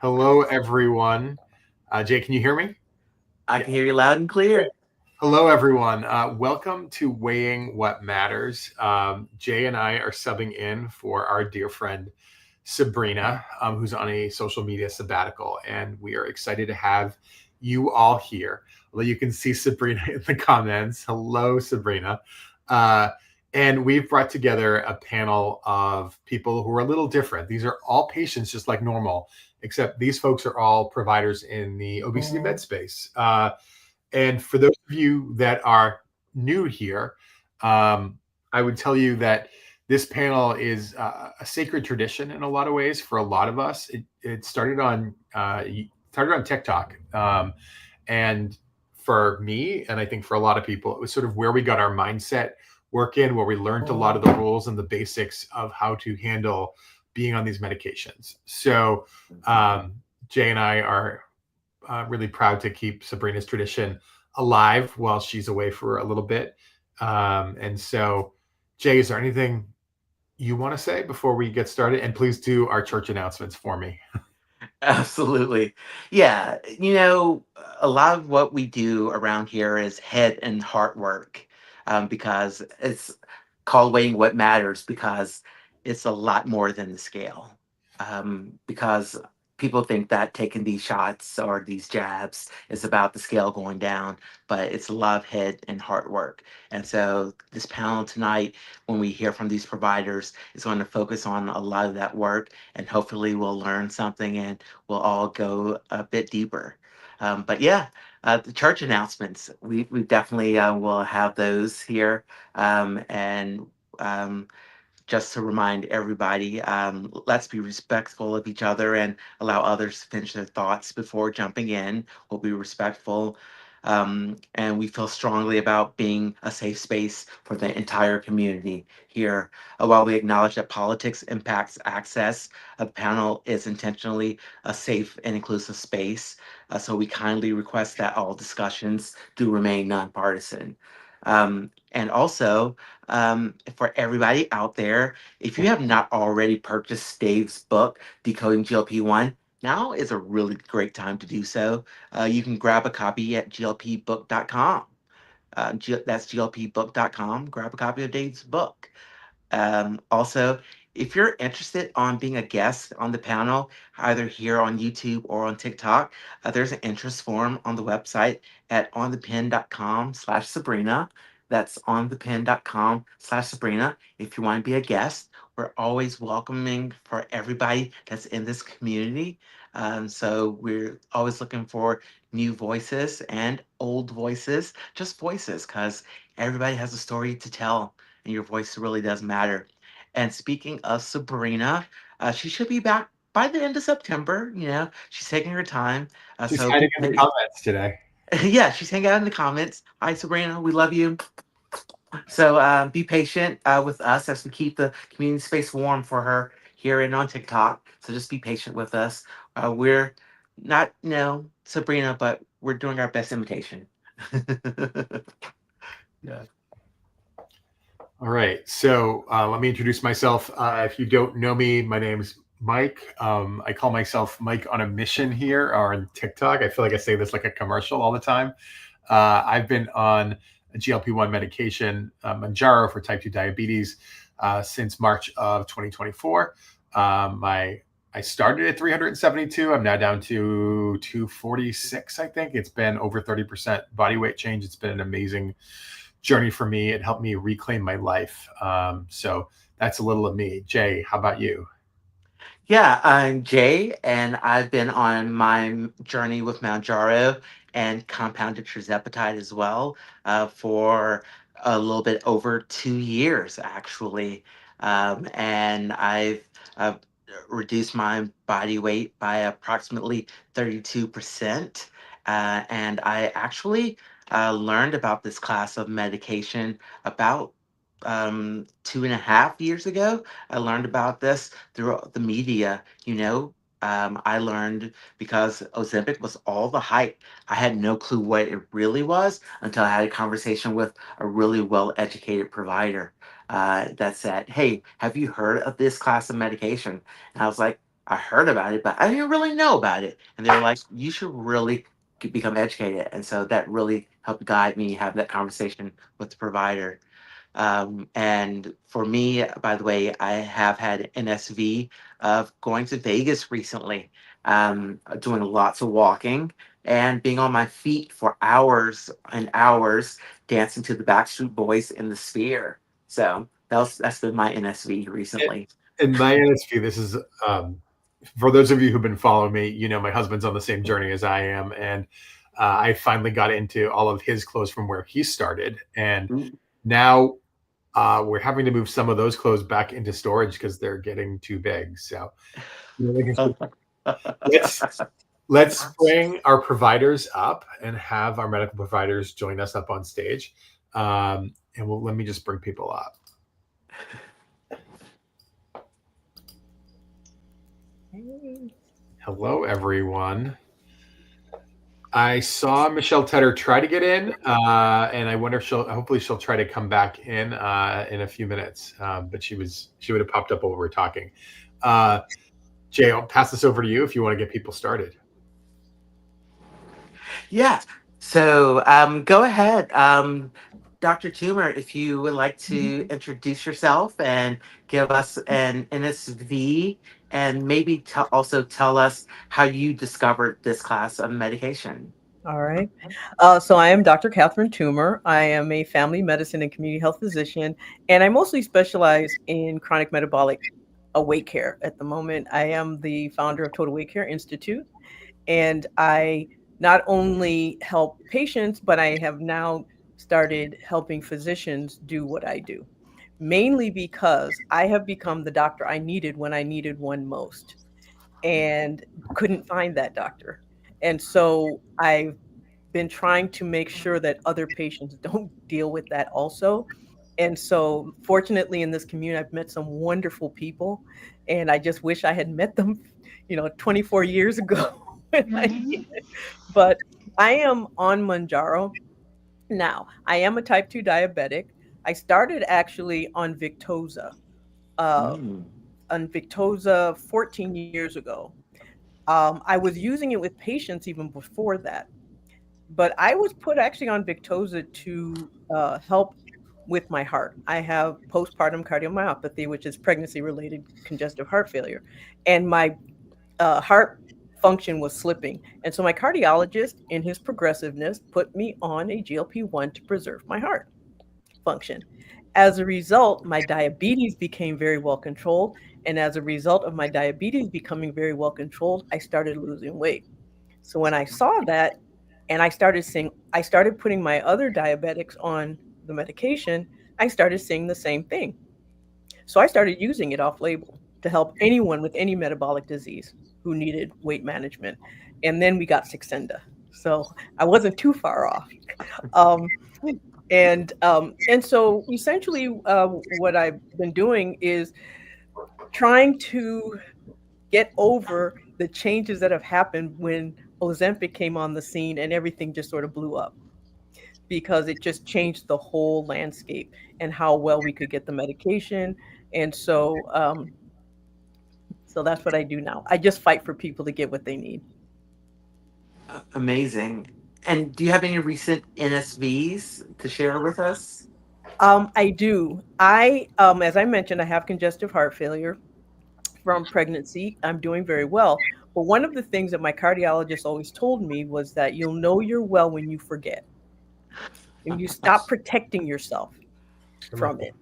Hello, everyone. Jay, can you hear me? I Yeah. can hear you loud and clear. Hello, everyone. Welcome to Weighing What Matters. Jay and I are subbing in for our dear friend Sabrina, who's on a social media sabbatical, and we are excited to have you all here. Well, you can see Sabrina in the comments. Hello, Sabrina. Uh, and we've brought together a panel of people who are a little different. These are all patients, just like normal, except these folks are all providers in the obesity med space. And for those of you that are new here, I would tell you that this panel is a sacred tradition in a lot of ways for a lot of us. It started on TikTok, and for me, and I think for a lot of people, it was sort of where we got our mindset work in, where we learned a lot of the rules and the basics of how to handle being on these medications. So Jay and I are really proud to keep Sabrina's tradition alive while she's away for a little bit. And so, Jay, is there anything you want to say before we get started? And please do our church announcements for me. Absolutely. Yeah. A lot of what we do around here is head and heart work because it's called weighing what matters because it's a lot more than the scale. Because people think that taking these shots or these jabs is about the scale going down, but it's a lot of head and heart work. And so this panel tonight, when we hear from these providers, is going to focus on a lot of that work, and hopefully we'll learn something and we'll all go a bit deeper. But yeah, the church announcements, we definitely will have those here. And just to remind everybody, let's be respectful of each other and allow others to finish their thoughts before jumping in. We'll be respectful. And we feel strongly about being a safe space for the entire community here. While we acknowledge that politics impacts access, the panel is intentionally a safe and inclusive space. So we kindly request that all discussions do remain nonpartisan. And also, for everybody out there, if you have not already purchased Dave's book, Decoding GLP-1, now is a really great time to do so. You can grab a copy at glpbook.com. That's glpbook.com. Grab a copy of Dave's book. Also, if you're interested on being a guest on the panel, either here on YouTube or on TikTok, there's an interest form on the website at onthepen.com/Sabrina. That's onthepen.com/Sabrina. If you want to be a guest, we're always welcoming for everybody that's in this community. So we're always looking for new voices and old voices, just voices, because everybody has a story to tell and your voice really does matter. And speaking of Sabrina, she should be back by the end of September. She's taking her time. She's So hiding be in the patient. comments today. Yeah, she's hanging out in the comments. Hi, Sabrina. We love you. So be patient with us as we keep the community space warm for her here and on TikTok. So just be patient with us. We're not, Sabrina, but we're doing our best imitation. Yeah. All right. So let me introduce myself. If you don't know me, my name's Mike. I call myself Mike on a mission here or on TikTok. I feel like I say this like a commercial all the time. I've been on a GLP-1 medication, Manjaro for type 2 diabetes, since March of 2024. I started at 372. I'm now down to 246, I think. It's been over 30% body weight change. It's been an amazing journey for me. It helped me reclaim my life. So that's a little of me. Jay, how about you? Yeah, I'm Jay, and I've been on my journey with Mounjaro and compounded tirzepatide as well for a little bit over 2 years, actually. And I've reduced my body weight by approximately 32%. And I actually learned about this class of medication about 2.5 years ago. I learned about this through the media. I learned because Ozempic was all the hype. I had no clue what it really was until I had a conversation with a really well educated provider that said, "Hey, have you heard of this class of medication?" And I was like, I heard about it, but I didn't really know about it. And they were like, you should really become educated. And so that really helped guide me, have that conversation with the provider. And for me, by the way, I have had NSV of going to Vegas recently, doing lots of walking and being on my feet for hours and hours, dancing to the Backstreet Boys in the Sphere. So that's been my NSV recently. In my NSV, this is for those of you who've been following me, you know my husband's on the same journey as I am, and I finally got into all of his clothes from where he started, and now we're having to move some of those clothes back into storage because they're getting too big. So let's bring our providers up and have our medical providers join us up on stage. And let me just bring people up. Hello, everyone. I saw Michelle Tedder try to get in, and I wonder if hopefully she'll try to come back in a few minutes. But she would have popped up while we were talking. Jay, I'll pass this over to you if you want to get people started. Yeah. So go ahead, Dr. Toomer, if you would like to introduce yourself and give us an NSV and maybe also tell us how you discovered this class of medication. All right. So I am Dr. Catherine Toomer. I am a family medicine and community health physician, and I mostly specialize in chronic metabolic weight care at the moment. I am the founder of Total Weight Care Institute, and I not only help patients, but I have now started helping physicians do what I do, mainly because I have become the doctor I needed when I needed one most and couldn't find that doctor. And so I've been trying to make sure that other patients don't deal with that also. And so fortunately in this community, I've met some wonderful people, and I just wish I had met them, 24 years ago. But I am on Mounjaro now. I am a type 2 diabetic. I started actually on Victoza, uh, 14 years ago. I was using it with patients even before that, but I was put actually on Victoza to help with my heart. I have postpartum cardiomyopathy, which is pregnancy-related congestive heart failure, and my heart function was slipping. And so my cardiologist, in his progressiveness, put me on a GLP-1 to preserve my heart function. As a result, my diabetes became very well controlled. And as a result of my diabetes becoming very well controlled, I started losing weight. So when I saw that and I started putting my other diabetics on the medication, I started seeing the same thing. So I started using it off label to help anyone with any metabolic disease who needed weight management. And then we got Saxenda. So I wasn't too far off. And so essentially what I've been doing is trying to get over the changes that have happened when Ozempic came on the scene and everything just sort of blew up, because it just changed the whole landscape and how well we could get the medication. And so that's what I do now. I just fight for people to get what they need. Amazing. And do you have any recent NSVs to share with us? I do. As I mentioned, I have congestive heart failure from pregnancy. I'm doing very well. But one of the things that my cardiologist always told me was that you'll know you're well when you forget. And you stop protecting yourself from it.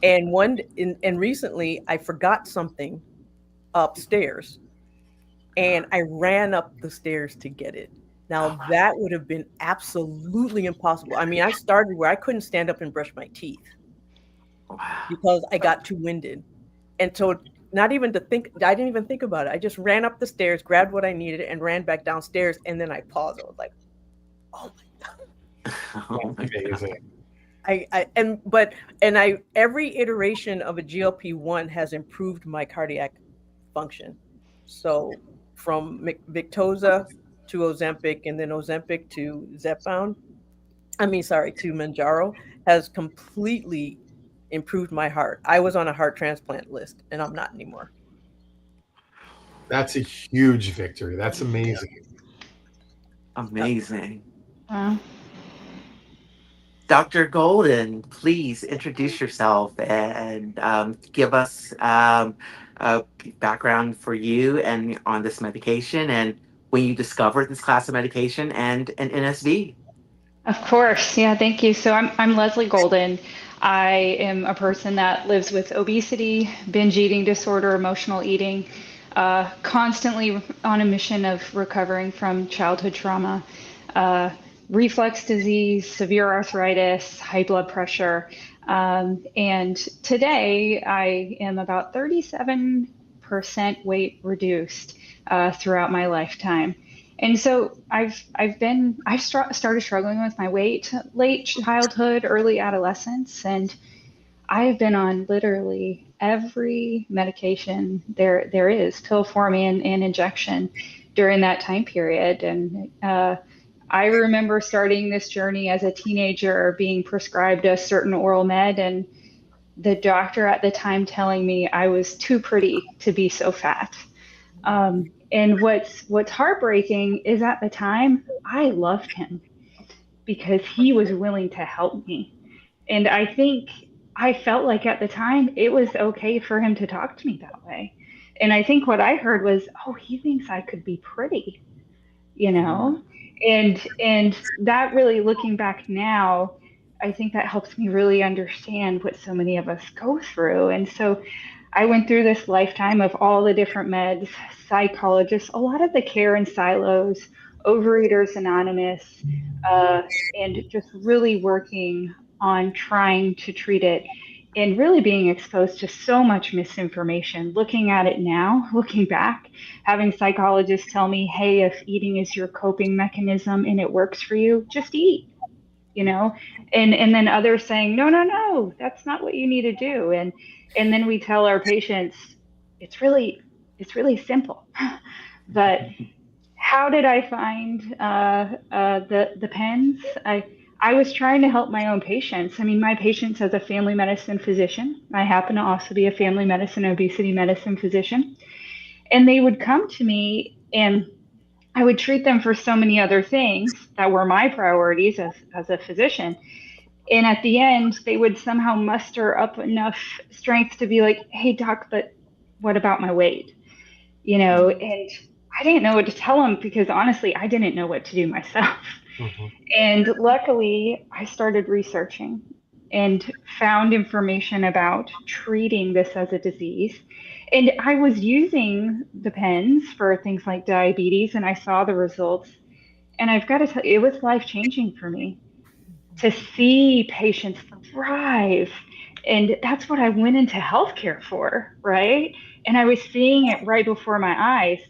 And recently I forgot something upstairs, and I ran up the stairs to get it. Now that would have been absolutely impossible. I mean, I started where I couldn't stand up and brush my teeth because I got too winded. And so I didn't even think about it. I just ran up the stairs, grabbed what I needed, and ran back downstairs. And then I paused. I was like, oh my God. Oh my Amazing. Every iteration of a GLP-1 has improved my cardiac function. So from Victoza to Ozempic, and then Ozempic to to Mounjaro, has completely improved my heart. I was on a heart transplant list, and I'm not anymore. That's a huge victory. That's amazing. Amazing. Wow. Dr. Golden, please introduce yourself and give us a background for you and on this medication and when you discovered this class of medication and an NSV. Of course. Yeah, thank you. So I'm Leslie Golden. I am a person that lives with obesity, binge eating disorder, emotional eating, constantly on a mission of recovering from childhood trauma, uh, reflux disease, severe arthritis, high blood pressure. And today I am about 37% weight reduced throughout my lifetime. And so started struggling with my weight late childhood, early adolescence, and I've been on literally every medication there is, pill form and injection during that time period. And I remember starting this journey as a teenager, being prescribed a certain oral med, and the doctor at the time telling me I was too pretty to be so fat. And what's heartbreaking is at the time I loved him because he was willing to help me. And I think I felt like at the time it was okay for him to talk to me that way. And I think what I heard was, oh, he thinks I could be pretty, you know? And that really, looking back now, I think that helps me really understand what so many of us go through. And so I went through this lifetime of all the different meds, psychologists, a lot of the care in silos, Overeaters Anonymous, uh, and just really working on trying to treat it and really being exposed to so much misinformation. Looking at it now, looking back, having psychologists tell me, hey, if eating is your coping mechanism and it works for you, just eat, you know? And then others saying, no, no, no, that's not what you need to do. And then we tell our patients, it's really simple. But how did I find the pens? I was trying to help my own patients. I mean, my patients as a family medicine physician. I happen to also be a family medicine, obesity medicine physician. And they would come to me and I would treat them for so many other things that were my priorities as a physician. And at the end, they would somehow muster up enough strength to be like, hey, doc, but what about my weight? You know, and I didn't know what to tell them because honestly, I didn't know what to do myself. Mhm. And luckily, I started researching and found information about treating this as a disease. And I was using the pens for things like diabetes, and I saw the results. And I've got to tell you, it was life changing for me to see patients thrive. And that's what I went into healthcare for, right? And I was seeing it right before my eyes.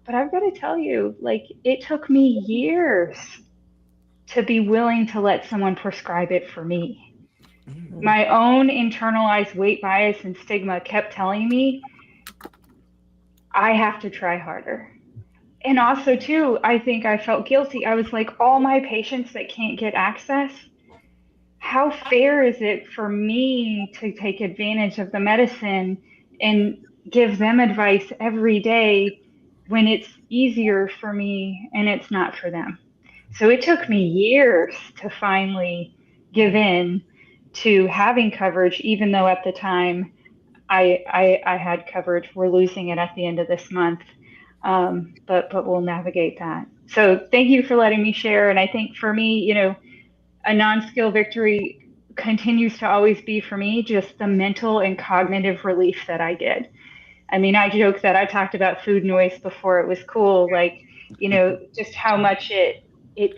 But I've got to tell you, like, it took me years to be willing to let someone prescribe it for me. My own internalized weight bias and stigma kept telling me I have to try harder. And also, too, I think I felt guilty. I was like, all my patients that can't get access, how fair is it for me to take advantage of the medicine and give them advice every day when it's easier for me and it's not for them? So it took me years to finally give in to having coverage, even though at the time I had coverage. We're losing it at the end of this month, but we'll navigate that. So thank you for letting me share. And I think for me, you know, a non-skill victory continues to always be for me just the mental and cognitive relief that I get. I mean, I joke that I talked about food noise before it was cool, like, you know, just how much it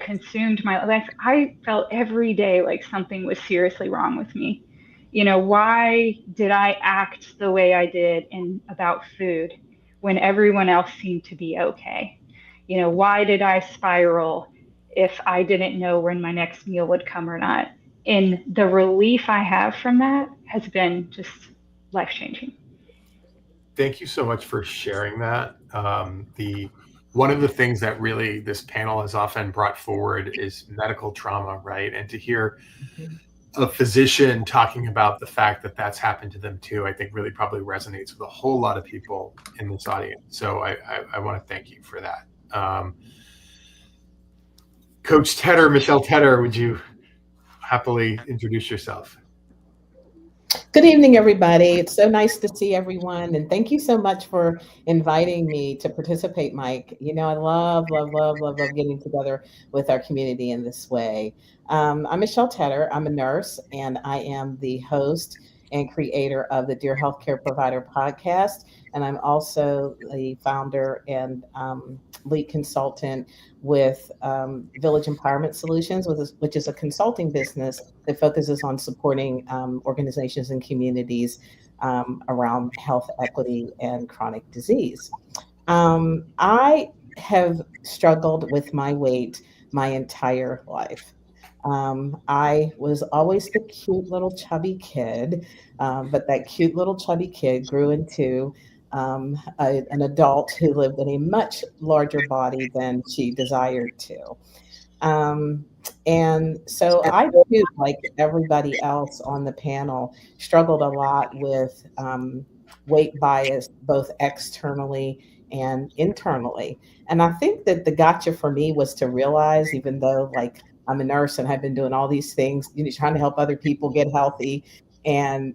consumed my life. I felt every day like something was seriously wrong with me. You know, why did I act the way I did in about food when everyone else seemed to be okay? You know, why did I spiral if I didn't know when my next meal would come or not? And the relief I have from that has been just life changing. Thank you so much for sharing that. The one of the things that really this panel has often brought forward is medical trauma, right? And to hear a physician talking about the fact that that's happened to them too, I think really probably resonates with a whole lot of people in this audience. So I want to thank you for that. Coach Tedder, Michelle Tedder, would you happily introduce yourself? Good evening, everybody. It's so nice to see everyone. And thank you so much for inviting me to participate, Mike. You know, I love getting together with our community in this way. I'm Michelle Tedder. I'm a nurse, and I am the host and creator of the Dear Healthcare Provider podcast. And I'm also the founder and lead consultant with Village Empowerment Solutions, which is a consulting business that focuses on supporting organizations and communities around health equity and chronic disease. I have struggled with my weight my entire life. I was always the cute little chubby kid, but that cute little chubby kid grew into an adult who lived in a much larger body than she desired to. And so I too, like everybody else on the panel, struggled a lot with weight bias, both externally and internally. And I think that the gotcha for me was to realize, even though like I'm a nurse and I've been doing all these things, you know, trying to help other people get healthy, and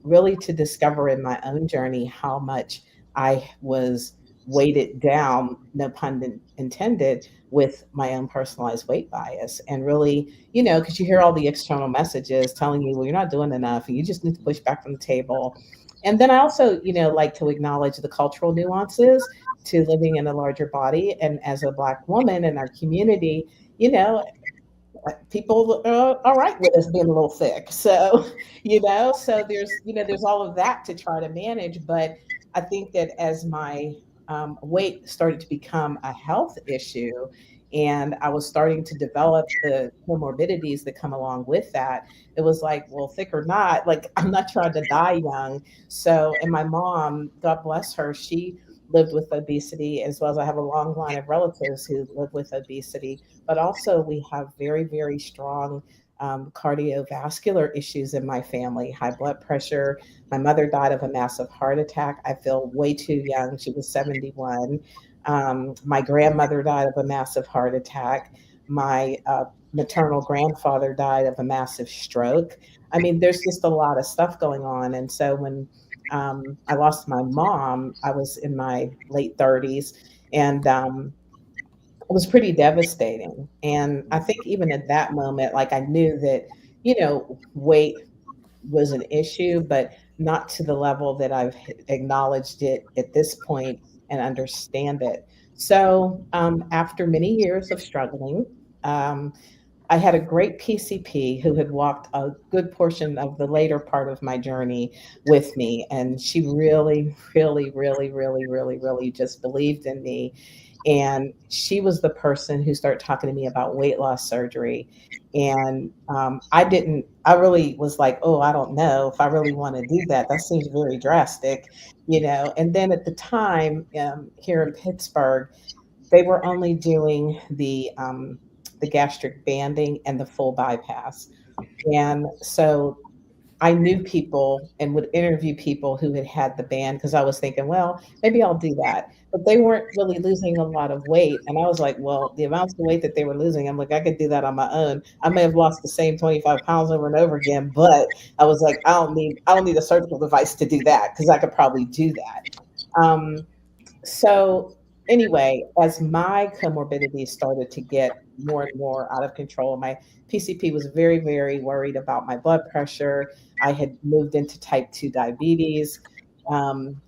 really to discover in my own journey how much I was weighted down, no pun intended, with my own personalized weight bias. And really, you know, because you hear all the external messages telling you, well, you're not doing enough and you just need to push back from the table. And then I also, you know, like to acknowledge the cultural nuances to living in a larger body. And as a Black woman in our community, you know, people are all right with us being a little thick. So, you know, so there's all of that to try to manage. But I think that as my weight started to become a health issue, and I was starting to develop the comorbidities that come along with that, it was like, well, thick or not, like I'm not trying to die young. So, and my mom, God bless her, she lived with obesity, as well as I have a long line of relatives who live with obesity. But also we have very, very strong cardiovascular issues in my family, high blood pressure. My mother died of a massive heart attack. I feel way too young. She was 71. My grandmother died of a massive heart attack. My maternal grandfather died of a massive stroke. I mean, there's just a lot of stuff going on. And so when I lost my mom, I was in my late 30s, and it was pretty devastating. And I think even at that moment, like I knew that, you know, weight was an issue, but not to the level that I've acknowledged it at this point and understand it. So after many years of struggling, I had a great PCP who had walked a good portion of the later part of my journey with me. And she really, really, really, really, really, really just believed in me. And she was the person who started talking to me about weight loss surgery. And I really was like, oh, I don't know if I really want to do that. That seems very drastic, you know. And then at the time here in Pittsburgh, they were only doing the gastric banding and the full bypass. And so I knew people and would interview people who had had the band, because I was thinking, well, maybe I'll do that. But they weren't really losing a lot of weight. And I was like, well, the amounts of weight that they were losing, I'm like, I could do that on my own. I may have lost the same 25 pounds over and over again, but I was like, I don't need a surgical device to do that, because I could probably do that. So anyway, as my comorbidities started to get more and more out of control, my PCP was very, very worried about my blood pressure. I had moved into type 2 diabetes.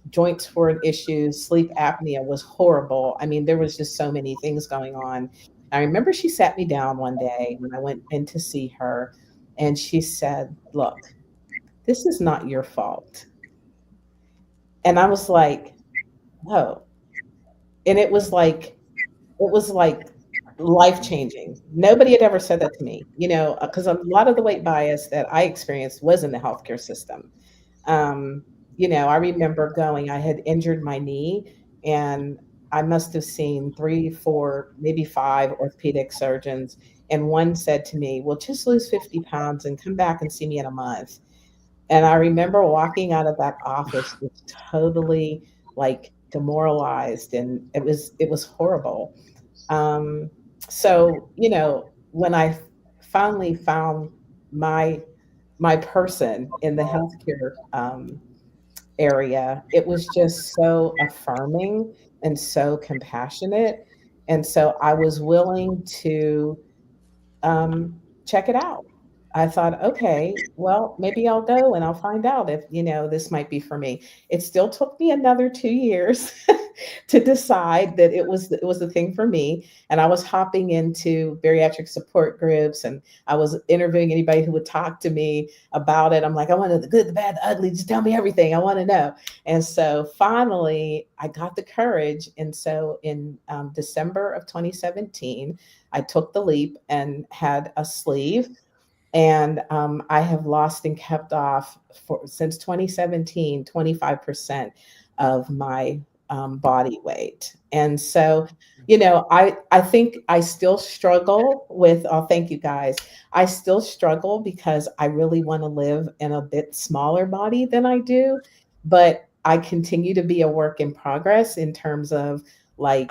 Joints were an issue. Sleep apnea was horrible. I mean, there was just so many things going on. I remember she sat me down one day when I went in to see her, and she said, look, this is not your fault. And I was like, oh. And it was like life-changing. Nobody had ever said that to me, you know, because a lot of the weight bias that I experienced was in the healthcare system. You know, I remember I had injured my knee, and I must have seen 3, 4, maybe 5 orthopedic surgeons. And one said to me, well, just lose 50 pounds and come back and see me in a month. And I remember walking out of that office just totally like demoralized, and it was horrible. Um, so, when I finally found my my person in the healthcare area, it was just so affirming and so compassionate. And so I was willing to check it out. I thought, okay, well, maybe I'll go and I'll find out if, this might be for me. It still took me another 2 years to decide that it was the thing for me. And I was hopping into bariatric support groups, and I was interviewing anybody who would talk to me about it. I'm like, I want to know the good, the bad, the ugly. Just tell me everything. I want to know. And so finally, I got the courage. And so in December of 2017, I took the leap and had a sleeve, and I have lost and kept off since 2017, 25% of my body weight. And so, I think I still struggle with, oh, thank you guys. I still struggle because I really want to live in a bit smaller body than I do, but I continue to be a work in progress in terms of like,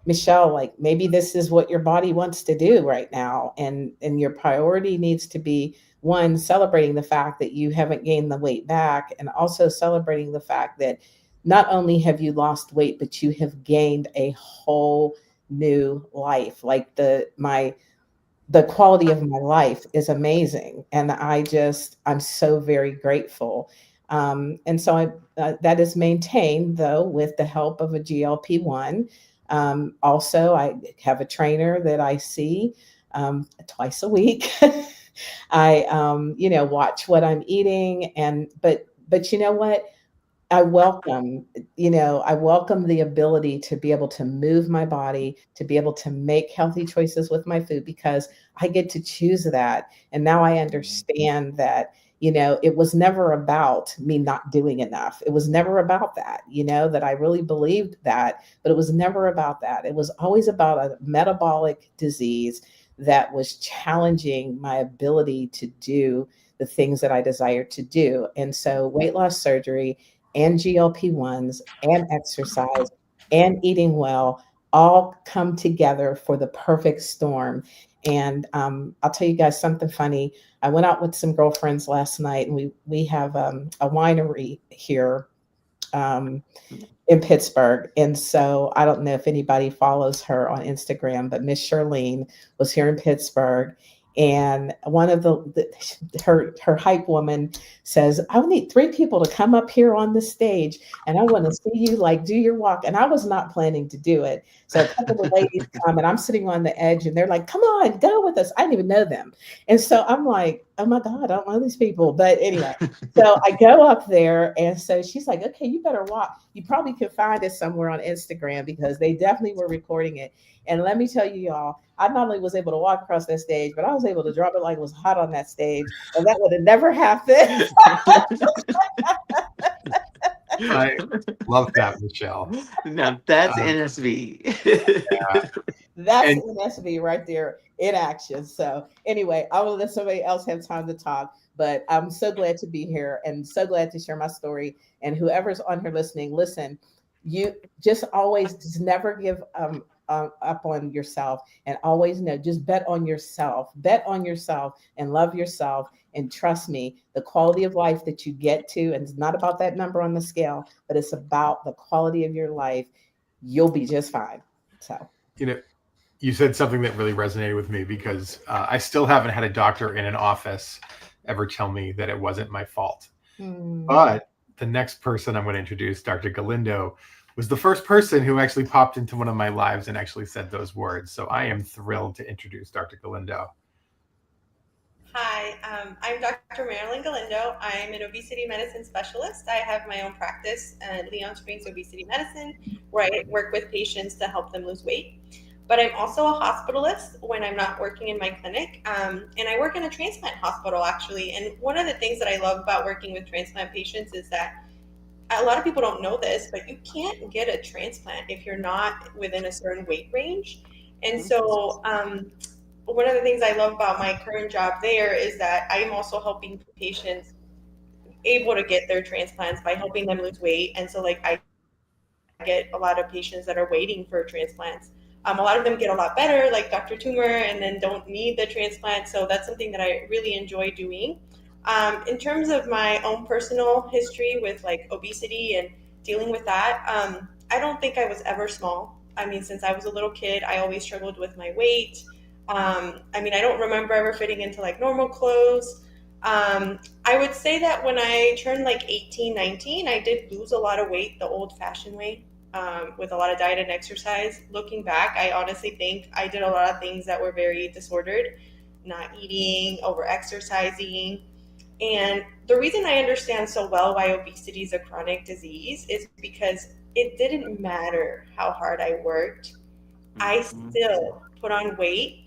Michelle, like maybe this is what your body wants to do right now. And your priority needs to be, one, celebrating the fact that you haven't gained the weight back, and also celebrating the fact that not only have you lost weight, but you have gained a whole new life. Like the quality of my life is amazing. And I'm so very grateful. And so that is maintained though with the help of a GLP-1. Also, I have a trainer that I see twice a week. I, watch what I'm eating, but you know what? I welcome the ability to be able to move my body, to be able to make healthy choices with my food, because I get to choose that. And now I understand that, it was never about me not doing enough. It was never about that, that I really believed that, but it was never about that. It was always about a metabolic disease that was challenging my ability to do the things that I desired to do. And so weight loss surgery and GLP-1s and exercise and eating well all come together for the perfect storm. And I'll tell you guys something funny. I went out with some girlfriends last night, and we have a winery here in Pittsburgh. And so I don't know if anybody follows her on Instagram, but Miss Charlene was here in Pittsburgh. And one of her hype woman says, I need 3 people to come up here on the stage, and I want to see you like do your walk. And I was not planning to do it. So a couple of ladies come, and I'm sitting on the edge, and they're like, come on, go with us. I didn't even know them. And so I'm like, oh my God, I don't know these people. But anyway, so I go up there, and so she's like, okay, you better walk. You probably can find it somewhere on Instagram, because they definitely were recording it. And let me tell you, y'all, I not only was able to walk across that stage, but I was able to drop it like it was hot on that stage. And that would have never happened. I love that, Michelle. Now that's NSV. Yeah. That's And- NSV right there in action. So anyway, I will let somebody else have time to talk, but I'm so glad to be here and so glad to share my story. And whoever's on here listening, listen, you just never give up on yourself, and always know, just bet on yourself and love yourself. And trust me, the quality of life that you get to, and it's not about that number on the scale, but it's about the quality of your life. You'll be just fine. So, you said something that really resonated with me, because I still haven't had a doctor in an office ever tell me that it wasn't my fault. But the next person I'm going to introduce, Dr. Galindo, was the first person who actually popped into one of my lives and actually said those words. So I am thrilled to introduce Dr. Galindo. Hi, I'm Dr. Marilyn Galindo. I'm an obesity medicine specialist. I have my own practice at Leon Springs Obesity Medicine, where I work with patients to help them lose weight. But I'm also a hospitalist when I'm not working in my clinic. And I work in a transplant hospital, actually. And one of the things that I love about working with transplant patients is that a lot of people don't know this, but you can't get a transplant if you're not within a certain weight range. And so one of the things I love about my current job there is that I am also helping patients able to get their transplants by helping them lose weight. And so like I get a lot of patients that are waiting for transplants. A lot of them get a lot better, like Dr. Tumor, and then don't need the transplant. So that's something that I really enjoy doing. In terms of my own personal history with like obesity and dealing with that, I don't think I was ever small. I mean, since I was a little kid, I always struggled with my weight. I mean, I don't remember ever fitting into like normal clothes. I would say that when I turned like 18, 19, I did lose a lot of weight the old fashioned way, with a lot of diet and exercise. Looking back, I honestly think I did a lot of things that were very disordered, not eating, over exercising. And the reason I understand so well why obesity is a chronic disease is because it didn't matter how hard I worked. I still put on weight.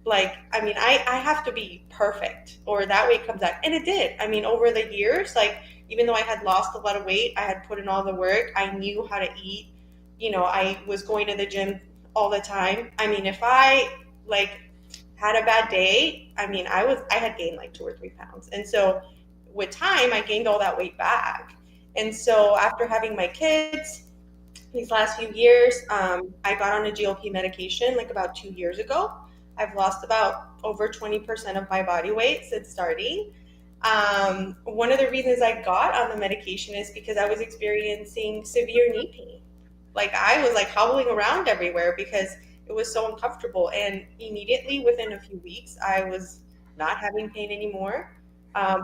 Like, I mean, I have to be perfect or that weight comes out. And it did. I mean, over the years, like, even though I had lost a lot of weight, I had put in all the work. I knew how to eat. You know, I was going to the gym all the time. I mean, if I like had a bad day, I mean, I had gained like 2 or 3 pounds. And so with time, I gained all that weight back. And so after having my kids, these last few years, I got on a GLP medication like about 2 years ago. I've lost about over 20% of my body weight since starting. One of the reasons I got on the medication is because I was experiencing severe knee pain. Like I was like hobbling around everywhere because it was so uncomfortable. And immediately within a few weeks, I was not having pain anymore.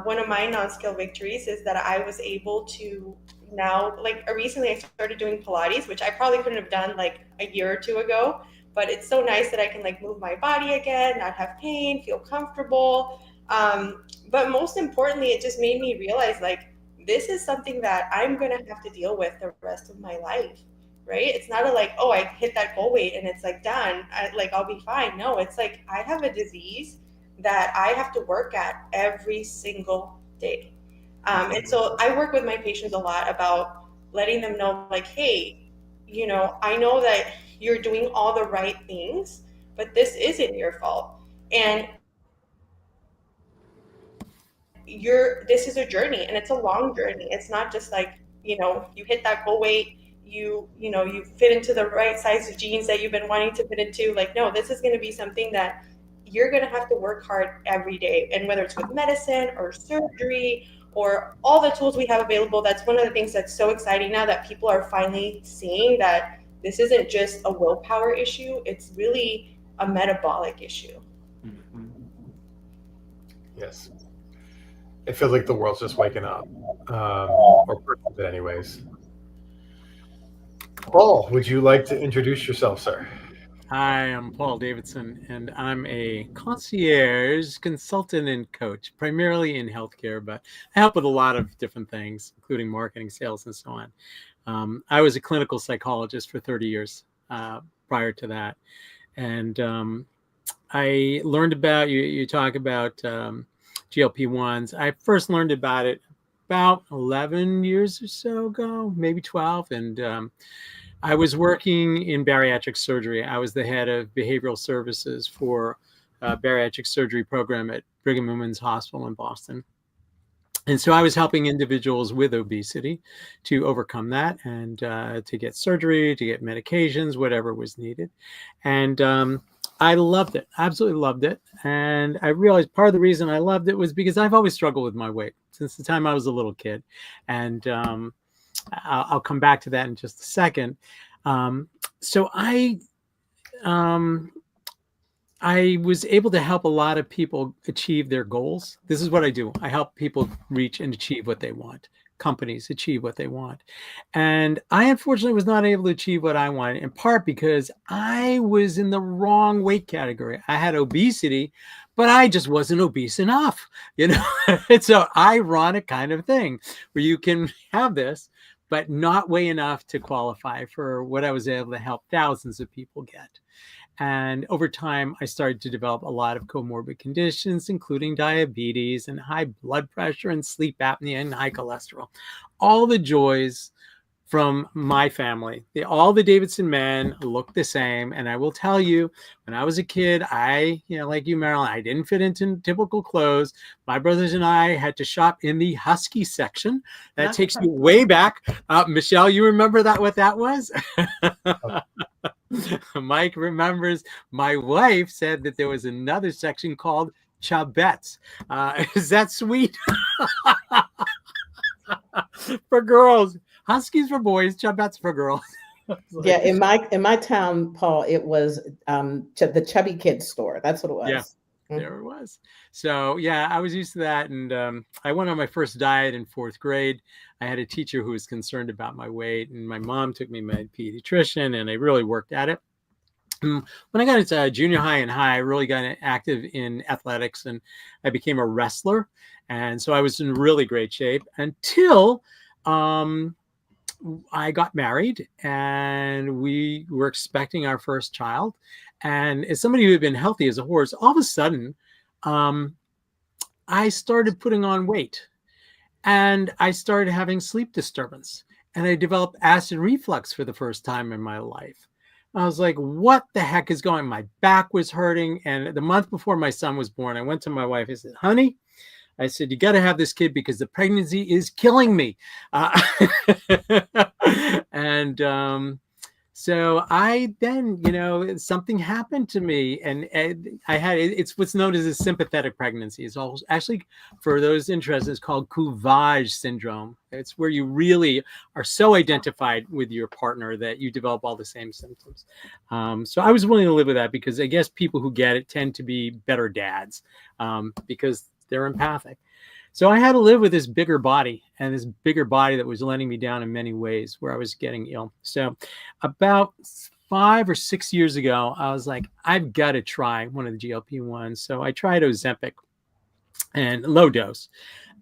One of my non-scale victories is that I was able to now, like recently I started doing Pilates, which I probably couldn't have done like a year or two ago, but it's so nice that I can like move my body again, not have pain, feel comfortable. But most importantly, it just made me realize like, this is something that I'm going to have to deal with the rest of my life, right? It's not a like, oh, I hit that goal weight and it's like done. I'll be fine. No, it's like, I have a disease that I have to work at every single day. And so I work with my patients a lot about letting them know like, hey, you know, I know that you're doing all the right things, but this isn't your fault. And this is a journey and it's a long journey. It's not just like, you know, you hit that goal weight, you fit into the right size of jeans that you've been wanting to fit into. Like, no, this is going to be something that you're going to have to work hard every day. And whether it's with medicine or surgery or all the tools we have available, that's one of the things that's so exciting now that people are finally seeing that this isn't just a willpower issue. It's really a metabolic issue. Mm-hmm. Yes. It feels like the world's just waking up, or part of it anyways. Paul, would you like to introduce yourself, sir? Hi, I'm Paul Davidson, and I'm a concierge consultant and coach, primarily in healthcare, but I help with a lot of different things, including marketing, sales, and so on. I was a clinical psychologist for 30 years prior to that. And I learned about, you talk about GLP-1s. I first learned about it about 11 years or so ago, maybe 12. And I was working in bariatric surgery. I was the head of behavioral services for a bariatric surgery program at Brigham and Women's Hospital in Boston. And so I was helping individuals with obesity to overcome that and to get surgery, to get medications, whatever was needed. And I loved it, absolutely loved it. And I realized part of the reason I loved it was because I've always struggled with my weight since the time I was a little kid. And I'll come back to that in just a second. So I was able to help a lot of people achieve their goals. This is what I do. I help people reach and achieve what they want. Companies achieve what they want. And I unfortunately was not able to achieve what I wanted, in part because I was in the wrong weight category. I had obesity, but I just wasn't obese enough. You know, it's an ironic kind of thing where you can have this, but not weigh enough to qualify for what I was able to help thousands of people get. And over time, I started to develop a lot of comorbid conditions, including diabetes and high blood pressure and sleep apnea and high cholesterol. All the joys from my family. All the Davidson men look the same. And I will tell you, when I was a kid, like you, Marilyn, I didn't fit into typical clothes. My brothers and I had to shop in the Husky section. That takes you way back. Michelle, you remember what that was? Mike remembers my wife said that there was another section called Chabettes. Is that sweet? For girls. Huskies for boys, Chabettes for girls. Yeah, in my town, Paul, it was the Chubby Kids store. That's what it was. Yeah, there it was. So yeah, I was used to that, and I went on my first diet in 4th grade. I had a teacher who was concerned about my weight, and my mom took me to my pediatrician, and I really worked at it. When I got into junior high and high, I really got active in athletics, and I became a wrestler, and so I was in really great shape until I got married, and we were expecting our first child. And as somebody who had been healthy as a horse, all of a sudden, I started putting on weight, and I started having sleep disturbance, and I developed acid reflux for the first time in my life. I was like, what the heck is going on? My back was hurting. And the month before my son was born, I went to my wife. I said, honey, I said, you got to have this kid because the pregnancy is killing me. So I then, something happened to me, and it's what's known as a sympathetic pregnancy. It's also, actually, for those interested, it's called Couvage syndrome. It's where you really are so identified with your partner that you develop all the same symptoms. So I was willing to live with that because I guess people who get it tend to be better dads because they're empathic. So I had to live with this bigger body, and this bigger body that was letting me down in many ways, where I was getting ill. So about 5 or 6 years ago, I was like, I've got to try one of the GLP-1s. So I tried Ozempic and low dose,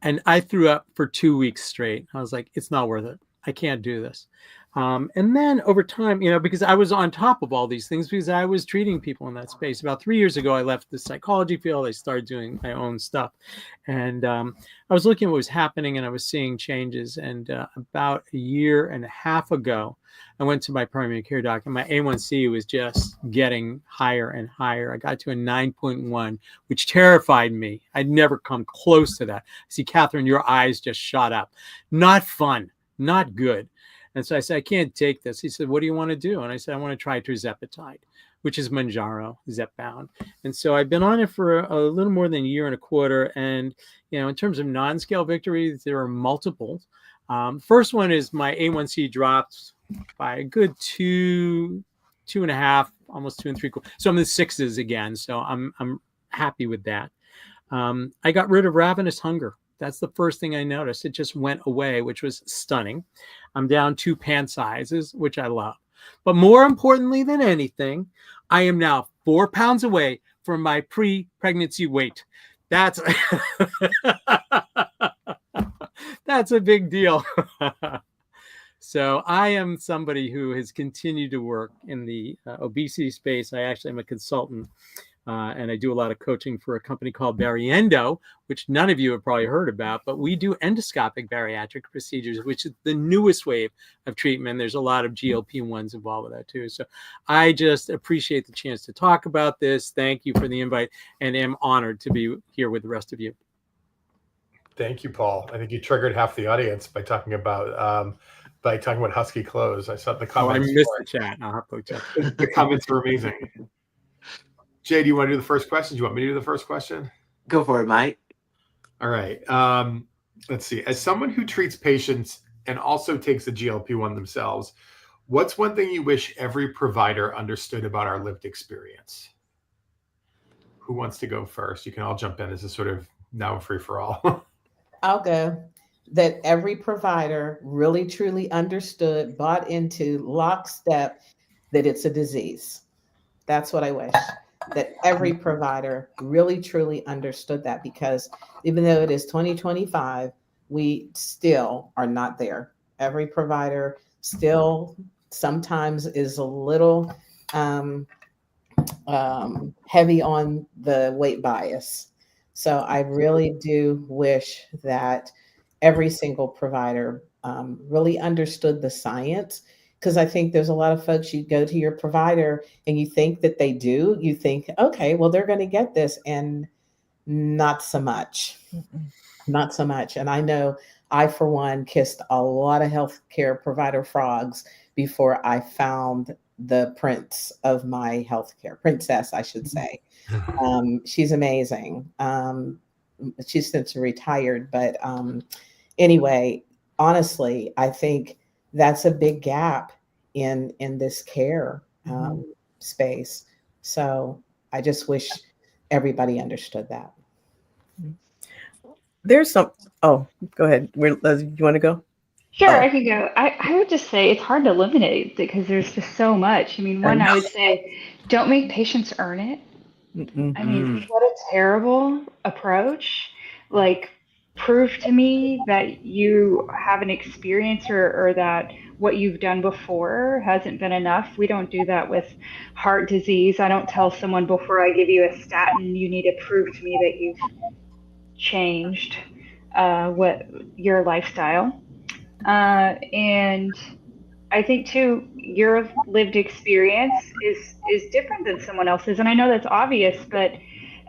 and I threw up for 2 weeks straight. I was like, it's not worth it. I can't do this. And then over time, because I was on top of all these things because I was treating people in that space. About 3 years ago, I left the psychology field. I started doing my own stuff. And I was looking at what was happening, and I was seeing changes. And about a year and a half ago, I went to my primary care doctor. My A1C was just getting higher and higher. I got to a 9.1, which terrified me. I'd never come close to that. See, Catherine, your eyes just shot up. Not fun, not good. And so I said, I can't take this. He said, what do you want to do? And I said, I want to try tirzepatide, which is Mounjaro, Zepbound. And so I've been on it for a little more than a year and a quarter. And, in terms of non-scale victories, there are multiple. First one is my A1C dropped by a good 2.5, almost 2 3/4. So I'm in the 6s again. So I'm happy with that. I got rid of ravenous hunger. That's the first thing I noticed. It just went away, which was stunning. I'm down 2 pant sizes, which I love. But more importantly than anything, I am now 4 pounds away from my pre-pregnancy weight. That's that's a big deal. So I am somebody who has continued to work in the obesity space. I actually am a consultant. And I do a lot of coaching for a company called Bariendo, which none of you have probably heard about, but we do endoscopic bariatric procedures, which is the newest wave of treatment. There's a lot of GLP-1s involved with that too. So I just appreciate the chance to talk about this. Thank you for the invite, and am honored to be here with the rest of you. Thank you, Paul. I think you triggered half the audience by talking about Husky clothes. I saw the comments. I missed the chat. I'll have to check. The comments were amazing. Jay, do you want to do the first question? Do you want me to do the first question? Go for it, Mike. All right. Let's see. As someone who treats patients and also takes the GLP-1 themselves, what's one thing you wish every provider understood about our lived experience? Who wants to go first? You can all jump in. This is sort of now a free-for-all. I'll go. That every provider really truly understood, bought into lockstep that it's a disease. That's what I wish. That every provider really truly understood that, because even though it is 2025, we still are not there. Every provider still sometimes is a little heavy on the weight bias. So I really do wish that every single provider really understood the science. Because I think there's a lot of folks, you go to your provider and you think that they do. You think, okay, well, they're going to get this, and not so much. Not so much. And I know I, for one, kissed a lot of healthcare provider frogs before I found the prince of my healthcare princess, I should say. She's amazing. She's since retired, but anyway, honestly, I think that's a big gap in this care space. So I just wish everybody understood that. There's some. Oh, go ahead. Leslie, you want to go? Sure, Oh. I could go. I would just say it's hard to eliminate because there's just so much. I mean, one, I would say, don't make patients earn it. I mean, what a terrible approach. Like, prove to me that you have an experience or that what you've done before hasn't been enough. We don't do that with heart disease. I don't tell someone before I give you a statin, you need to prove to me that you've changed what your lifestyle. And I think too, your lived experience is different than someone else's. And I know that's obvious, but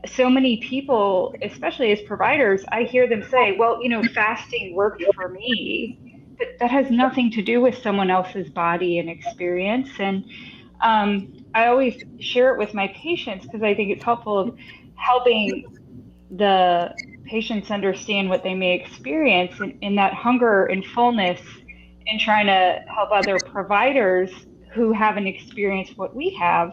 so many people, especially as providers, I hear them say, well, fasting worked for me, but that has nothing to do with someone else's body and experience. And I always share it with my patients because I think it's helpful of helping the patients understand what they may experience in that hunger and fullness, and trying to help other providers who haven't experienced what we have.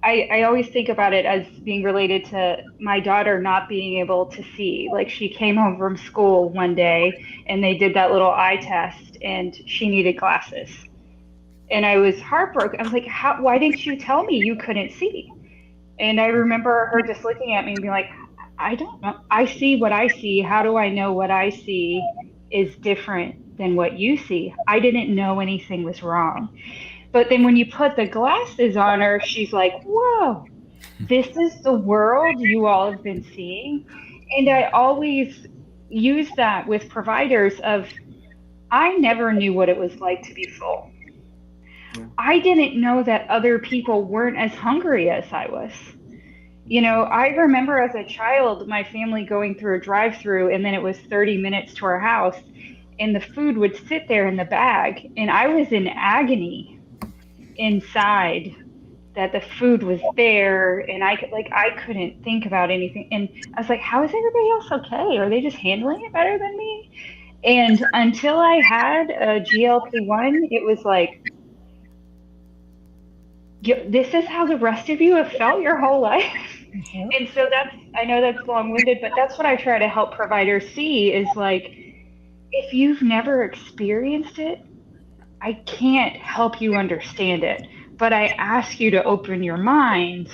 I always think about it as being related to my daughter not being able to see. Like, she came home from school one day and they did that little eye test and she needed glasses. And I was heartbroken. I was like, why didn't you tell me you couldn't see? And I remember her just looking at me and being like, I don't know. I see what I see. How do I know what I see is different than what you see? I didn't know anything was wrong. But then when you put the glasses on her, she's like, whoa, this is the world you all have been seeing. And I always use that with providers of, I never knew what it was like to be full. I didn't know that other people weren't as hungry as I was. I remember as a child, my family going through a drive-through, and then it was 30 minutes to our house, and the food would sit there in the bag, and I was in agony inside that the food was there, and I couldn't think about anything. And I was like, how is everybody else okay? Are they just handling it better than me? And until I had a GLP-1, it was like, this is how the rest of you have felt your whole life. And so I know that's long-winded, but that's what I try to help providers see is like, if you've never experienced it, I can't help you understand it, but I ask you to open your mind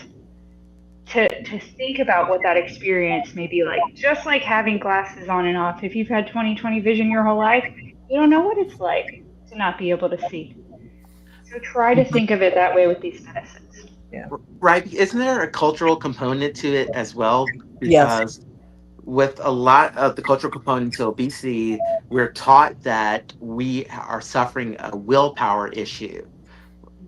to think about what that experience may be like. Just like having glasses on and off. If you've had 20/20 vision your whole life, you don't know what it's like to not be able to see. So try to think of it that way with these medicines. Yeah. Right. Isn't there a cultural component to it as well? Yes. Because with a lot of the cultural component to obesity, we're taught that we are suffering a willpower issue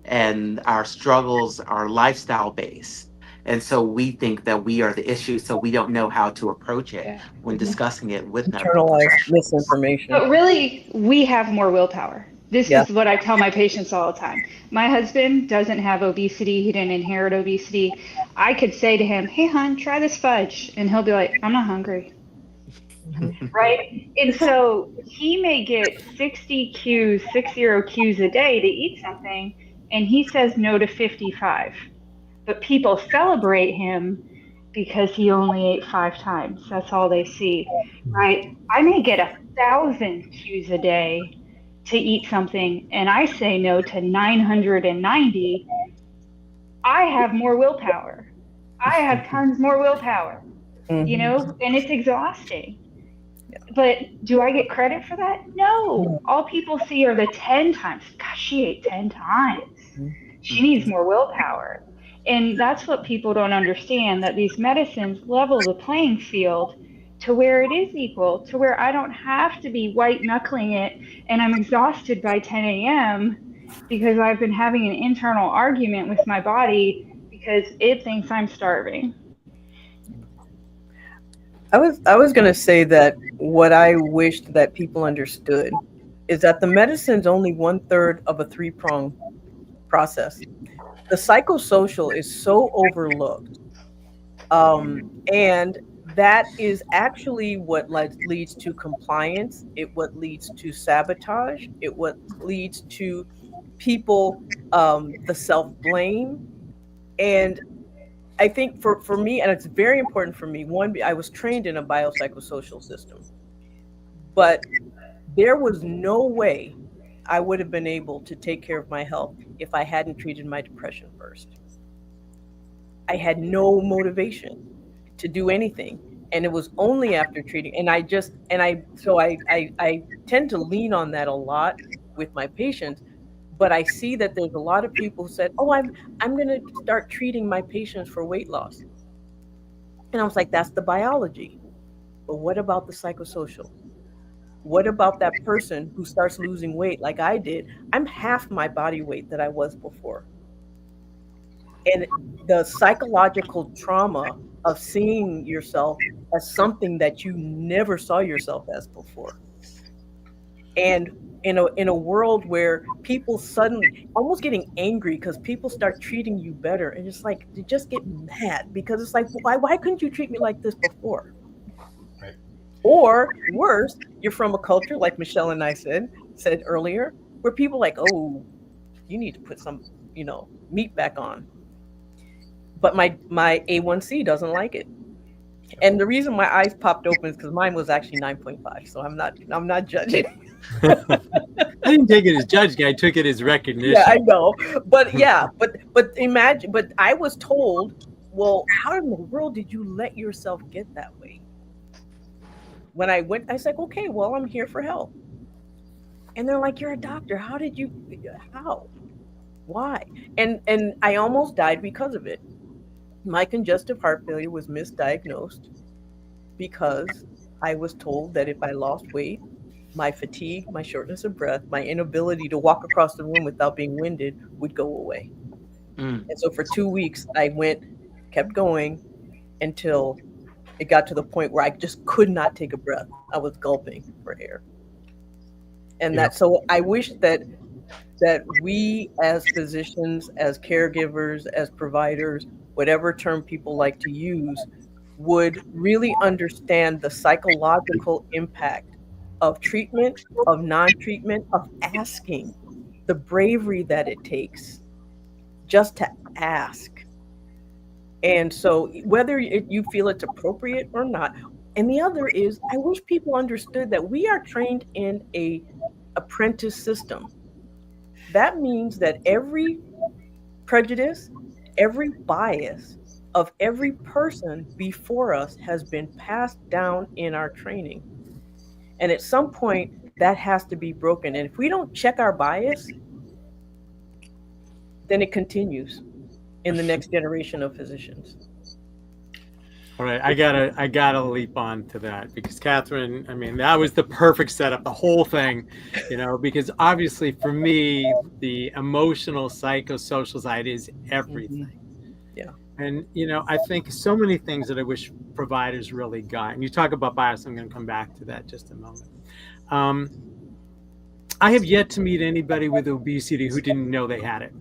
and our struggles are lifestyle based. And so we think that we are the issue, so we don't know how to approach it when discussing it with medical Internalized professionals. misinformation. But really, we have more willpower. This is what I tell my patients all the time. My husband doesn't have obesity. He didn't inherit obesity. I could say to him, hey, hon, try this fudge. And he'll be like, I'm not hungry. Right? And so he may get 60 Qs a day to eat something, and he says no to 55. But people celebrate him because he only ate 5 times. That's all they see, right? I may get 1,000 Qs a day to eat something, and I say no to 990. I have more willpower. I have tons more willpower, and it's exhausting. But do I get credit for that? No. All people see are the 10 times. Gosh, she ate 10 times. She needs more willpower. And that's what people don't understand, that these medicines level the playing field to where it is equal, to where I don't have to be white knuckling it and I'm exhausted by 10 a.m. because I've been having an internal argument with my body because it thinks I'm starving. I was going to say that what I wished that people understood is that the medicine's only 1/3 of a 3-pronged process. The psychosocial is so overlooked. And that is actually what leads to compliance. What leads to sabotage. What leads to people, the self-blame. And I think for me, and it's very important for me, one, I was trained in a biopsychosocial system, but there was no way I would have been able to take care of my health if I hadn't treated my depression first. I had no motivation to do anything. And it was only after treating, I tend to lean on that a lot with my patients, but I see that there's a lot of people who said, oh, I'm going to start treating my patients for weight loss. And I was like, that's the biology. But what about the psychosocial? What about that person who starts losing weight like I did? I'm half my body weight that I was before. And the psychological trauma of seeing yourself as something that you never saw yourself as before. And in a world where people suddenly almost getting angry because people start treating you better, and it's like you just get mad because it's like, why couldn't you treat me like this before? Right. Or worse, you're from a culture like Michelle and I said earlier, where people are like, oh, you need to put some, meat back on. But my A1C doesn't like it. And the reason my eyes popped open is because mine was actually 9.5. So I'm not judging. I didn't take it as judging. I took it as recognition. Yeah, I know. But imagine, but I was told, well, how in the world did you let yourself get that way? When I went, I was like, okay, well, I'm here for help. And they're like, you're a doctor. How? Why? And I almost died because of it. My congestive heart failure was misdiagnosed because I was told that if I lost weight, my fatigue, my shortness of breath, my inability to walk across the room without being winded would go away. And so for 2 weeks, I kept going until it got to the point where I just could not take a breath. I was gulping for air. And so I wish that we as physicians, as caregivers, as providers, whatever term people like to use, would really understand the psychological impact of treatment, of non-treatment, of asking, the bravery that it takes just to ask. And so whether you feel it's appropriate or not, and the other is, I wish people understood that we are trained in a apprentice system. That means that every prejudice, every bias of every person before us has been passed down in our training. And at some point, that has to be broken. And if we don't check our bias, then it continues in the next generation of physicians. All right, I gotta leap on to that because Catherine, I mean, that was the perfect setup, the whole thing, because obviously for me, the emotional psychosocial side is everything. Yeah. And, I think so many things that I wish providers really got, and you talk about bias, I'm going to come back to that just a moment. I have yet to meet anybody with obesity who didn't know they had it.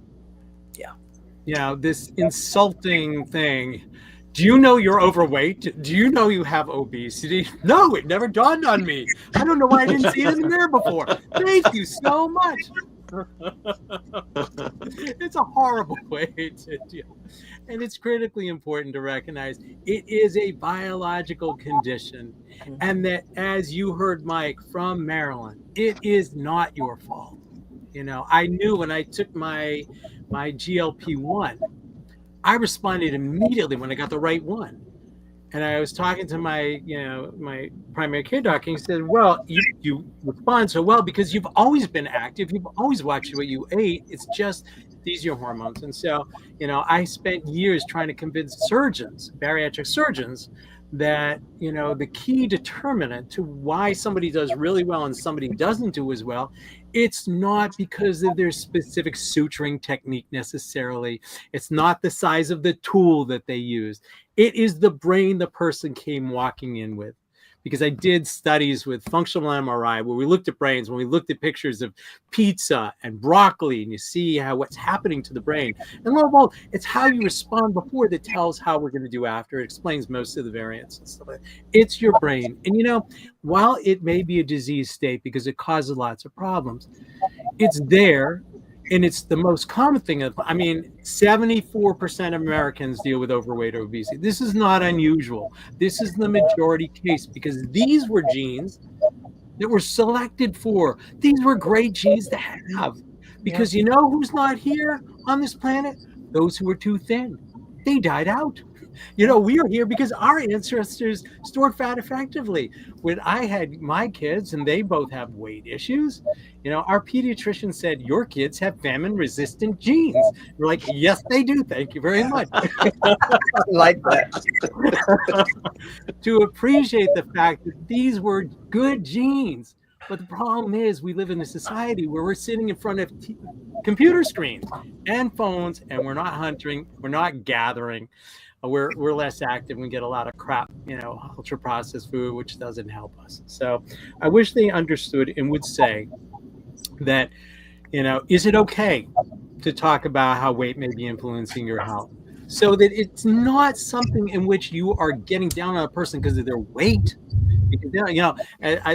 Yeah. This insulting thing. Do you know you're overweight? Do you know you have obesity? No, it never dawned on me. I don't know why I didn't see it in the mirror before. Thank you so much. It's a horrible way to deal. And it's critically important to recognize it is a biological condition. And that, as you heard Mike from Maryland, it is not your fault. I knew when I took my GLP-1, I responded immediately when I got the right one. And I was talking to my primary care doctor, and he said, well, you respond so well because you've always been active. You've always watched what you ate. It's just these are your hormones. And so, I spent years trying to convince surgeons, bariatric surgeons, that, the key determinant to why somebody does really well and somebody doesn't do as well, it's not because of their specific suturing technique necessarily. It's not the size of the tool that they use. It is the brain the person came walking in with. Because I did studies with functional MRI where we looked at brains, when we looked at pictures of pizza and broccoli, and you see what's happening to the brain. And lo and behold, it's how you respond before that tells how we're going to do after. It explains most of the variants and stuff like that. It's your brain. And while it may be a disease state because it causes lots of problems, it's there. And it's the most common thing. 74% of Americans deal with overweight or obesity. This is not unusual. This is the majority case because these were genes that were selected for. These were great genes to have because you know who's not here on this planet? Those who were too thin. They died out. We are here because our ancestors stored fat effectively. When I had my kids and they both have weight issues, our pediatrician said, your kids have famine-resistant genes. We're like, yes, they do. Thank you very much. Like that. To appreciate the fact that these were good genes. But the problem is we live in a society where we're sitting in front of computer screens and phones, and we're not hunting, we're not gathering. We're less active. We get a lot of crap, ultra processed food, which doesn't help us. So I wish they understood and would say that, is it okay to talk about how weight may be influencing your health? So that it's not something in which you are getting down on a person because of their weight. Because,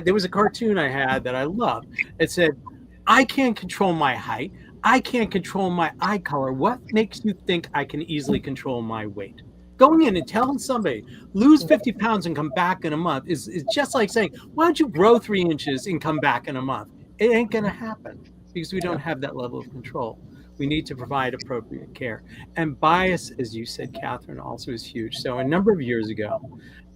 there was a cartoon I had that I loved. It said, I can't control my height. I can't control my eye color. What makes you think I can easily control my weight? Going in and telling somebody, lose 50 pounds and come back in a month is just like saying, why don't you grow 3 inches and come back in a month? It ain't going to happen because we don't have that level of control. We need to provide appropriate care. And bias, as you said, Catherine, also is huge. So a number of years ago,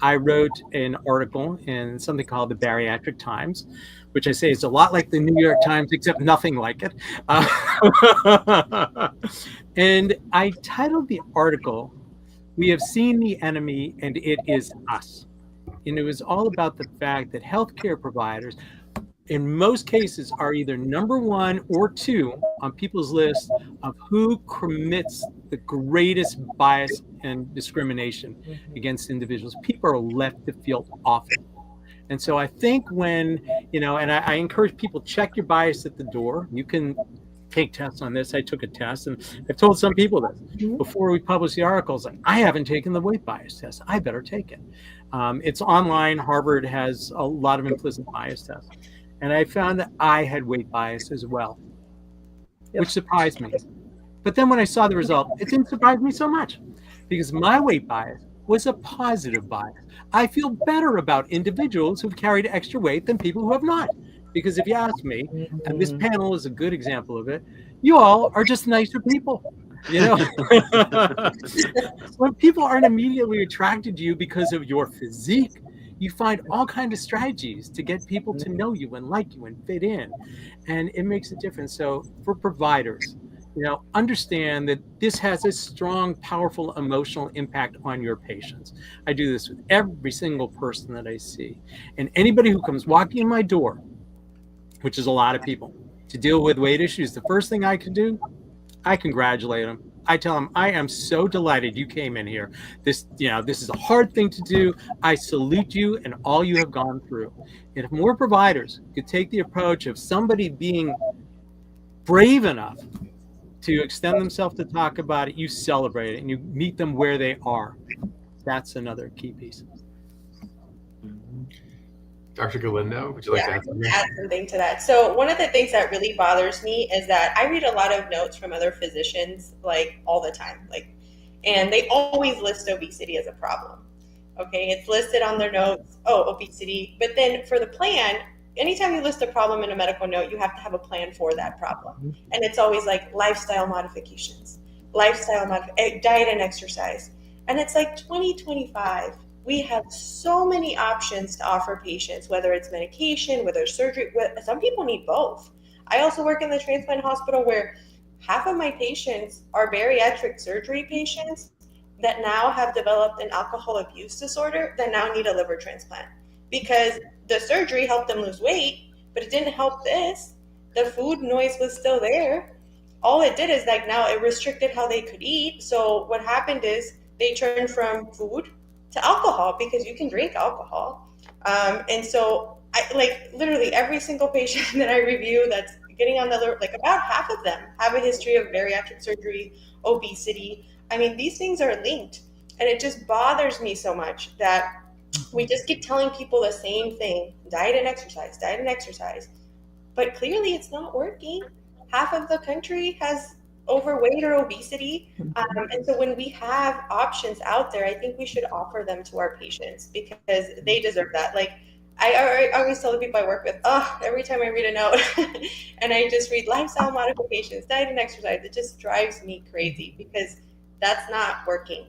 I wrote an article in something called the Bariatric Times, which I say is a lot like the New York Times, except nothing like it. And I titled the article, We Have Seen the Enemy and It Is Us. And it was all about the fact that healthcare providers, in most cases, are either number 1 or 2 on people's list of who commits the greatest bias and discrimination against individuals. People are left to feel awful. And so I think when, and I encourage people, check your bias at the door. You can take tests on this. I took a test, and I've told some people this before we publish the articles. Like, I haven't taken the weight bias test. I better take it. It's online. Harvard has a lot of implicit bias tests. And I found that I had weight bias as well, which surprised me. But then when I saw the result, it didn't surprise me so much because my weight bias was a positive bias. I feel better about individuals who've carried extra weight than people who have not. Because if you ask me, and this panel is a good example of it, you all are just nicer people. When people aren't immediately attracted to you because of your physique, you find all kinds of strategies to get people to know you and like you and fit in. And it makes a difference. So for providers, understand that this has a strong, powerful emotional impact on your patients. I do this with every single person that I see. And anybody who comes walking in my door, which is a lot of people, to deal with weight issues, the first thing I can do, I congratulate them. I tell them, I am so delighted you came in here. This is a hard thing to do. I salute you and all you have gone through. And if more providers could take the approach of somebody being brave enough to extend themselves to talk about it, you celebrate it and you meet them where they are. That's another key piece. Dr. Galindo, would you like to add something? Add something to that. So one of the things that really bothers me is that I read a lot of notes from other physicians, all the time, and they always list obesity as a problem. Okay, it's listed on their notes, obesity. But then for the plan, anytime you list a problem in a medical note, you have to have a plan for that problem. And it's always lifestyle modifications, diet and exercise. And it's 2025. We have so many options to offer patients, whether it's medication, whether it's surgery. Some people need both. I also work in the transplant hospital where half of my patients are bariatric surgery patients that now have developed an alcohol abuse disorder that now need a liver transplant because the surgery helped them lose weight, but it didn't help this. The food noise was still there. All it did is like now it restricted how they could eat. So what happened is they turned from food to alcohol because you can drink alcohol. And so I like literally every single patient that I review that's getting on the alert, like about half of them have a history of bariatric surgery, obesity. I mean, these things are linked. And it just bothers me so much that we just keep telling people the same thing, diet and exercise, diet and exercise. But clearly it's not working. Half of the country has overweight or obesity. And so when we have options out there, I think we should offer them to our patients because they deserve that. Like I always tell the people I work with, every time I read a note and I just read lifestyle modifications, diet and exercise, it just drives me crazy because that's not working.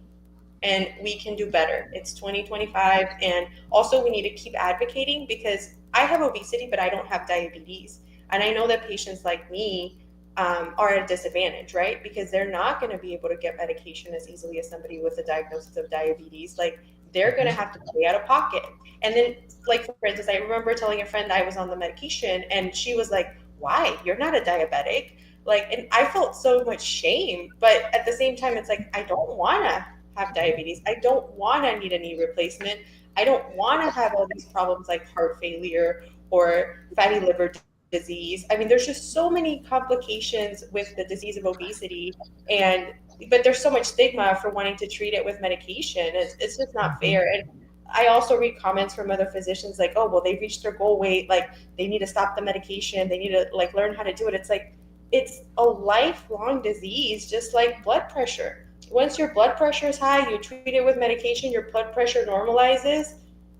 And we can do better. It's 2025. And also we need to keep advocating because I have obesity, but I don't have diabetes. And I know that patients like me are at a disadvantage, right? Because they're not going to be able to get medication as easily as somebody with a diagnosis of diabetes. Like they're going to have to pay out of pocket. And then, like, for instance, I remember telling a friend I was on the medication and she was like, why? You're not a diabetic. Like, and I felt so much shame. But at the same time, it's like, I don't want to have diabetes. I don't want to need a knee replacement. I don't want to have all these problems like heart failure or fatty liver disease. I mean, there's just so many complications with the disease of obesity, but there's so much stigma for wanting to treat it with medication. It's just not fair. And I also read comments from other physicians like, oh, well, they reached their goal weight, like they need to stop the medication, they need to like learn how to do it. It's like, it's a lifelong disease, just like blood pressure. Once your blood pressure is high, you treat it with medication, your blood pressure normalizes.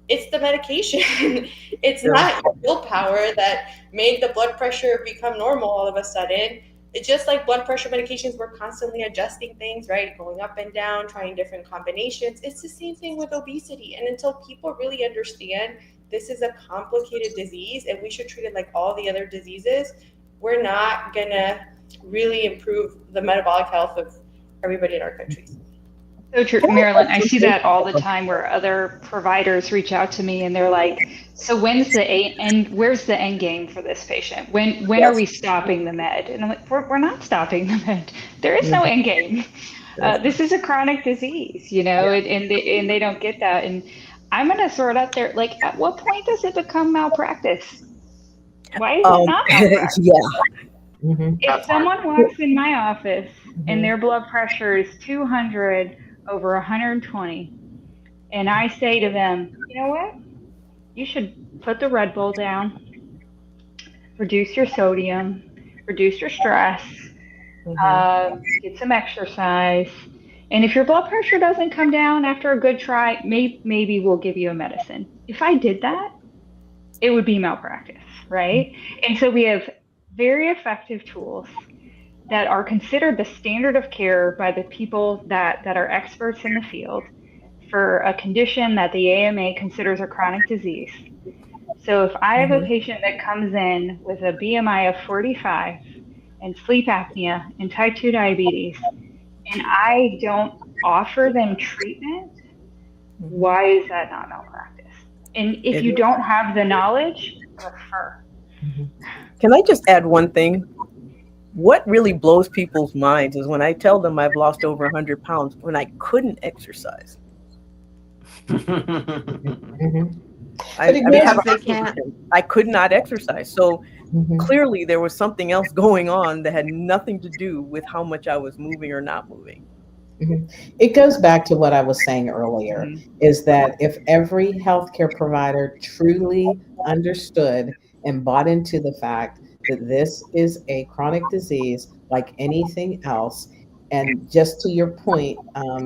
It's the medication. It's not your willpower that made the blood pressure become normal all of a sudden. It's just like blood pressure medications, we're constantly adjusting things, right? Going up and down, trying different combinations. It's the same thing with obesity. And until people really understand this is a complicated disease and we should treat it like all the other diseases, we're not gonna really improve the metabolic health of everybody in our countries. So true, Marilyn. I see that all the time where other providers reach out to me and they're like, so when's the end? Where's the end game for this patient? When are we stopping the med? And I'm like, we're not stopping the med. There is no end game. This is a chronic disease, you know, and they don't get that. And I'm going to throw it out there. Like, at what point does it become malpractice? Why is it not malpractice? If someone walks in my office and their blood pressure is 200 over 120, and I say to them, you know what? You should put the Red Bull down, reduce your sodium, reduce your stress, get some exercise. And if your blood pressure doesn't come down after a good try, maybe we'll give you a medicine. If I did that, it would be malpractice, right? And so we have very effective tools that are considered the standard of care by the people that are experts in the field for a condition that the AMA considers a chronic disease. So if I have a patient that comes in with a BMI of 45 and sleep apnea and type 2 diabetes, and I don't offer them treatment, why is that not malpractice? And if you don't have the knowledge, refer. Can I just add one thing? What really blows people's minds is when I tell them I've lost over 100 pounds when I couldn't exercise. I could not exercise. So clearly there was something else going on that had nothing to do with how much I was moving or not moving. It goes back to what I was saying earlier, is that if every healthcare provider truly understood and bought into the fact that this is a chronic disease like anything else, and just to your point,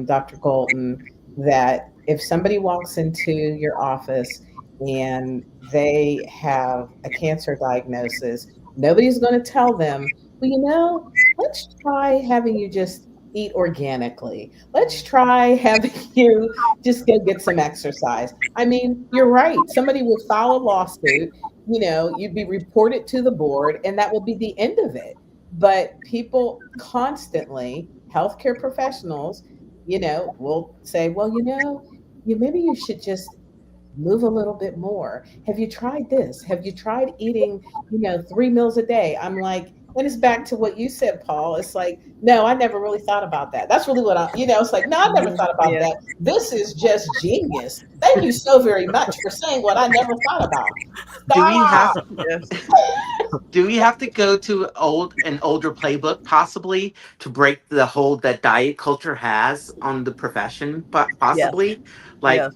Dr. Golden, that if somebody walks into your office and they have a cancer diagnosis, nobody's going to tell them, well, you know, let's try having you just eat organically. Let's try having you just go get some exercise. I mean, you're right. Somebody would file a lawsuit, you know, you'd be reported to the board, and that will be the end of it. But people constantly, healthcare professionals, we'll say, well, maybe you should just move a little bit more. Have you tried this? Have you tried eating, 3 meals a day? I'm like, and it's back to what you said, Paul. It's like, no, I never really thought about that. That's really what it's like, no, I never thought about Yeah. that. This is just genius. Thank you so very much for saying what I never thought about. Do we have Stop. Yes. do we have to go to an older playbook possibly to break the hold that diet culture has on the profession? But possibly, like Yes.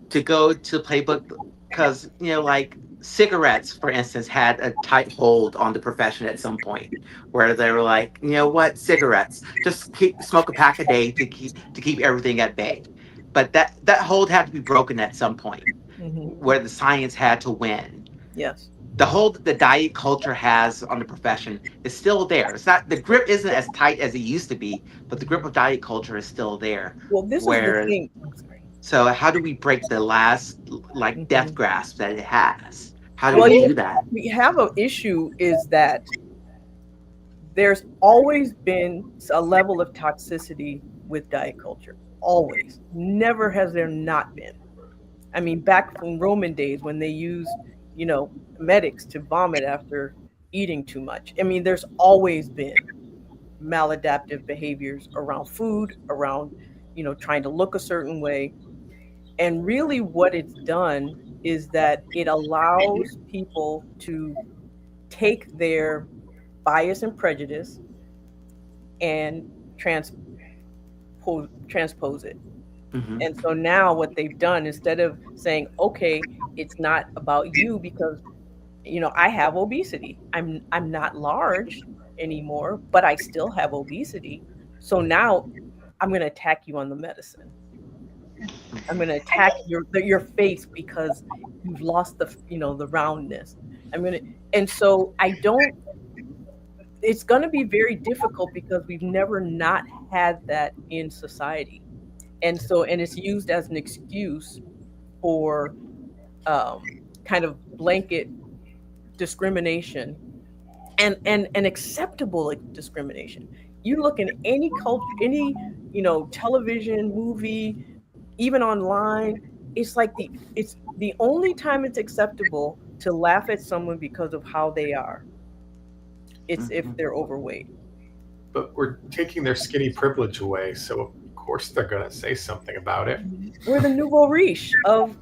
to go to the playbook, because like cigarettes, for instance, had a tight hold on the profession at some point, where they were like, what, cigarettes, just smoke a pack a day to keep everything at bay. But that hold had to be broken at some point, Mhm. where the science had to win. Yes. The hold that the diet culture has on the profession is still there. It's not, the grip isn't as tight as it used to be, but the grip of diet culture is still there. Well, this is Where- the thing. I'm sorry. So how do we break the last death Mhm. grasp that it has? How do Well, we yeah. do that? We have an issue is that there's always been a level of toxicity with diet culture. Always. Never has there not been. I mean, back from Roman days when they used, medics to vomit after eating too much. I mean, there's always been maladaptive behaviors around food, around, trying to look a certain way. And really what it's done is that it allows people to take their bias and prejudice and transpose it. Mhm. And so now what they've done, instead of saying, okay, it's not about you because, I have obesity. I'm not large anymore, but I still have obesity. So now I'm going to attack you on the medicine. I'm going to attack your face because you've lost the roundness. And so it's going to be very difficult because we've never not had that in society. And it's used as an excuse for kind of blanket discrimination and acceptable discrimination. You look in any culture, any television, movie, even online, it's like it's the only time it's acceptable to laugh at someone because of how they are. It's if they're overweight. But we're taking their skinny privilege away, so of course they're going to say something about it. We're the nouveau riche of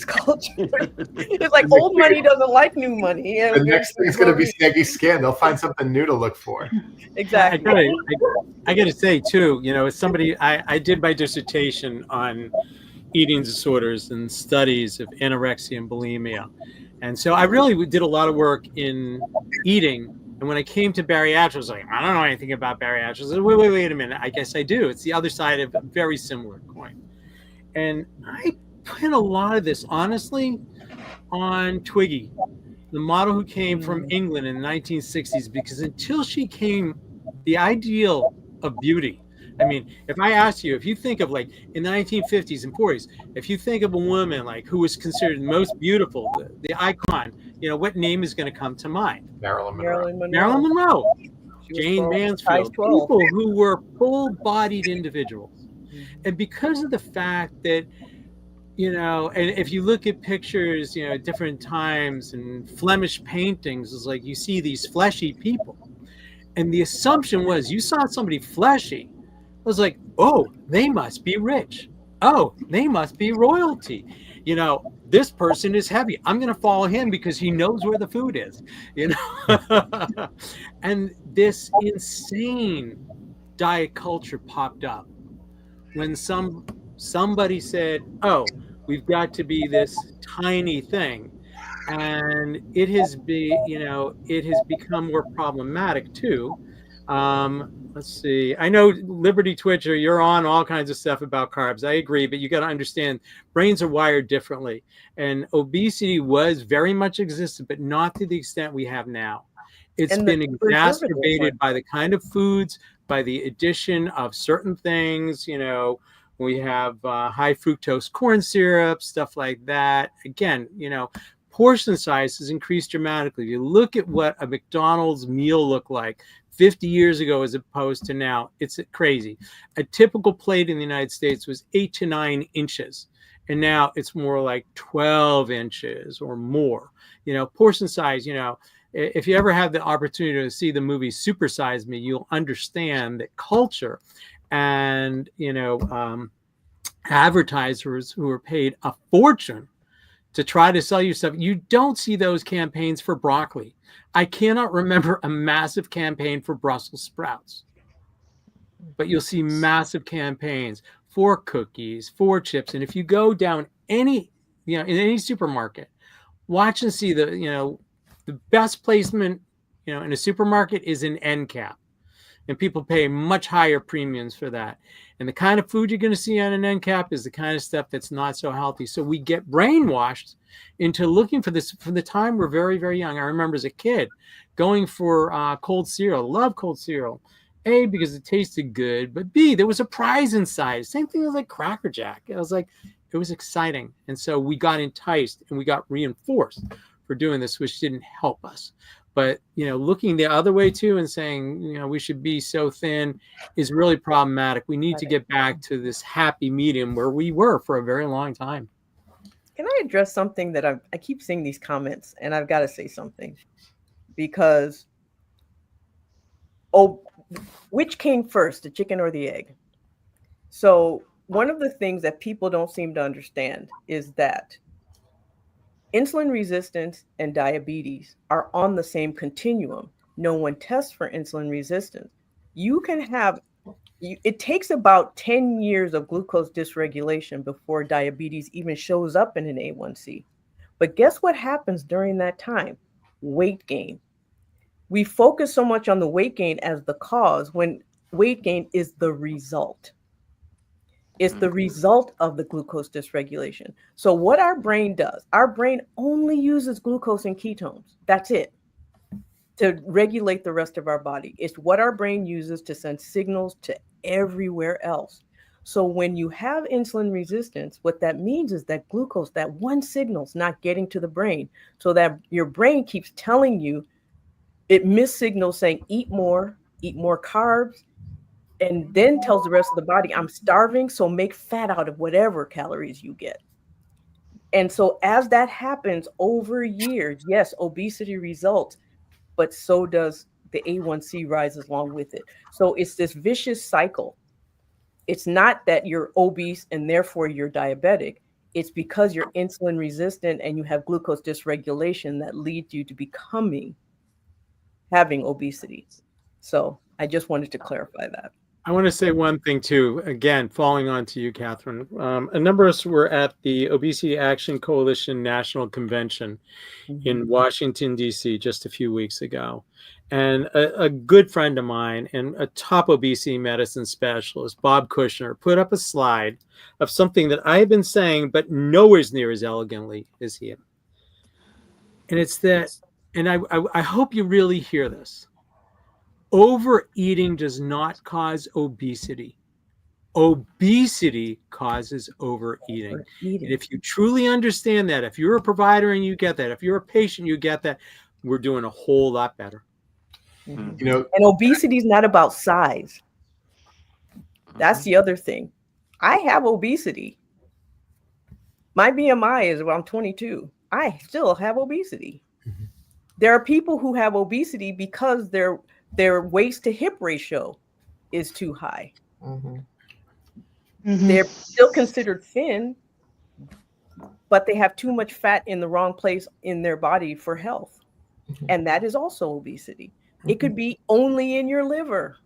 culture. It's like old money doesn't like new money. The next thing's going to be saggy skin. They'll find something new to look for. Exactly. I got to say too, as somebody, I did my dissertation on eating disorders and studies of anorexia and bulimia, and so I really did a lot of work in eating. And when I came to bariatrics, I was like, I don't know anything about bariatrics. I said, wait a minute. I guess I do. It's the other side of a very similar coin. And I put a lot of this, honestly, on Twiggy, the model who came from England in the 1960s, because until she came, the ideal of beauty. I mean, if I ask you, if you think of like in the 1950s and 40s, if you think of a woman like who was considered the most beautiful, the icon, what name is going to come to mind? Marilyn Monroe. Marilyn Monroe, She was Jane 12, Mansfield, size 12. people who were full-bodied individuals. And because of the fact that, and if you look at pictures, at different times and Flemish paintings, it's like you see these fleshy people. And the assumption was you saw somebody fleshy, it was like, oh, they must be rich. Oh, they must be royalty. This person is heavy. I'm going to follow him because he knows where the food is, And this insane diet culture popped up when somebody said, oh, we've got to be this tiny thing. And it has become more problematic too. Let's see. I know Liberty Twitcher, you're on all kinds of stuff about carbs. I agree, but you got to understand brains are wired differently. And obesity was very much existed, but not to the extent we have now. It's been exacerbated by the kind of foods, by the addition of certain things. We have high fructose corn syrup, stuff like that. Again, portion size has increased dramatically. You look at what a McDonald's meal looked like 50 years ago as opposed to now. It's crazy. A typical plate in the United States was 8 to 9 inches. And now it's more like 12 inches or more. You know, portion size, you know, if you ever have the opportunity to see the movie Super Size Me, you'll understand that culture and, you know, advertisers who are paid a fortune to try to sell you stuff. You don't see those campaigns for broccoli. I cannot remember a massive campaign for Brussels sprouts, but you'll see massive campaigns for cookies, for chips. And if you go down any, you know, in any supermarket, watch and see the, you know, the best placement, you know, in a supermarket is an end cap. And people pay much higher premiums for that. And the kind of food you're going to see on an end cap is the kind of stuff that's not so healthy. So we get brainwashed into looking for this from the time we're very, very young. I remember as a kid going for cold cereal, love cold cereal. A, because it tasted good, but B, there was a prize inside. Same thing as like Cracker Jack. It was like, it was exciting. And so we got enticed and we got reinforced for doing this, which didn't help us. But, you know, looking the other way too and saying, you know, we should be so thin is really problematic. We need to get back to this happy medium where we were for a very long time. Can I address something that I keep seeing these comments, and I've got to say something, because, which came first, the chicken or the egg? So one of the things that people don't seem to understand is that insulin resistance and diabetes are on the same continuum. No one tests for insulin resistance. You can have, it takes about 10 years of glucose dysregulation before diabetes even shows up in an A1C. But guess what happens during that time? Weight gain. We focus so much on the weight gain as the cause when weight gain is the result. It's the result of the glucose dysregulation. So what our brain does, our brain only uses glucose and ketones. That's it, to regulate the rest of our body. It's what our brain uses to send signals to everywhere else. So when you have insulin resistance, what that means is that glucose, that one signal is not getting to the brain. So that your brain keeps telling you, it missed signals saying, eat more carbs, and then tells the rest of the body, I'm starving, so make fat out of whatever calories you get. And so as that happens over years, yes, obesity results, but so does the A1C rise along with it. So it's this vicious cycle. It's not that you're obese and therefore you're diabetic. It's because you're insulin resistant and you have glucose dysregulation that leads you to having obesity. So I just wanted to clarify that. I want to say one thing too, again, following on to you, Catherine. A number of us were at the Obesity Action Coalition National Convention in Washington, D.C. just a few weeks ago. And a good friend of mine and a top obesity medicine specialist, Bob Kushner, put up a slide of something that I've been saying, but nowhere near as elegantly as him. And it's that, and I hope you really hear this. Overeating does not cause obesity. Obesity causes overeating. And if you truly understand that, if you're a provider and you get that, if you're a patient, you get that, we're doing a whole lot better. You know, and obesity is not about size. That's the other thing. I have obesity. My BMI is around 22. I still have obesity. There are people who have obesity because their waist to hip ratio is too high. They're still considered thin, but they have too much fat in the wrong place in their body for health. And that is also obesity. It could be only in your liver,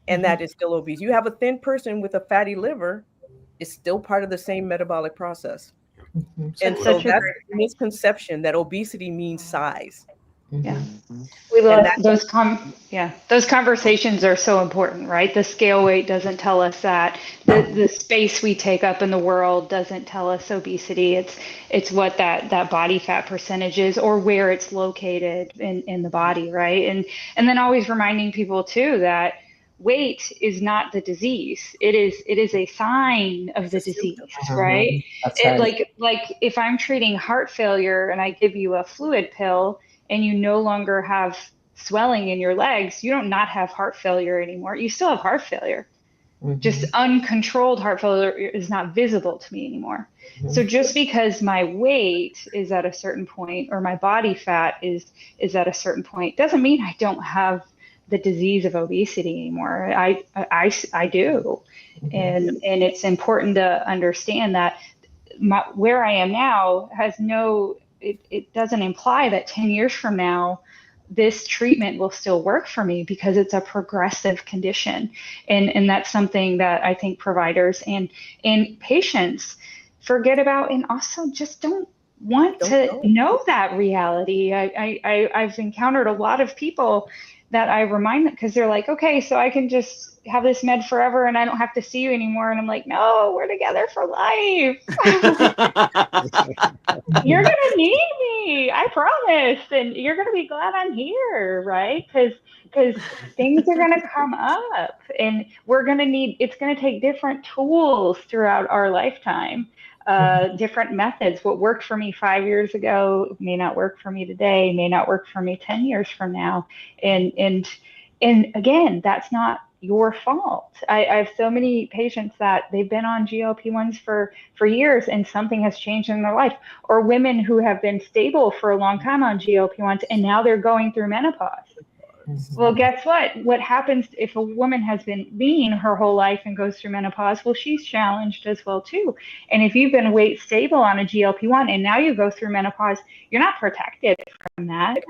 and that is still obese. You have a thin person with a fatty liver, it's still part of the same metabolic process. And so that's a misconception that obesity means size. Yeah, we love those. Those conversations are so important, right? The scale weight doesn't tell us that. The space we take up in the world doesn't tell us obesity. It's what that body fat percentage is, or where it's located in the body, right? And then always reminding people too that weight is not the disease. It is a sign of the disease, right? Like if I'm treating heart failure and I give you a fluid pill, and you no longer have swelling in your legs, you don't not have heart failure anymore. You still have heart failure. Just uncontrolled heart failure is not visible to me anymore. So just because my weight is at a certain point or my body fat is at a certain point doesn't mean I don't have the disease of obesity anymore. I do. And it's important to understand that where I am now has it doesn't imply that 10 years from now this treatment will still work for me, because it's a progressive condition. And that's something that I think providers and patients forget about, and also just don't want to know that reality. I've encountered a lot of people that I remind them, because they're like, okay, so I can just have this med forever and I don't have to see you anymore. And I'm like, no, we're together for life. You're going to need me, I promise. And you're going to be glad I'm here, right? Because things are going to come up, and we're going to it's going to take different tools throughout our lifetime. Different methods. What worked for me 5 years ago may not work for me today, may not work for me 10 years from now. And again, that's not your fault. I have so many patients that they've been on GLP-1s for years and something has changed in their life, or women who have been stable for a long time on GLP-1s and now they're going through menopause. Well, guess what? What happens if a woman has been lean her whole life and goes through menopause? Well, she's challenged as well too. And if you've been weight stable on a GLP-1 and now you go through menopause, you're not protected from that.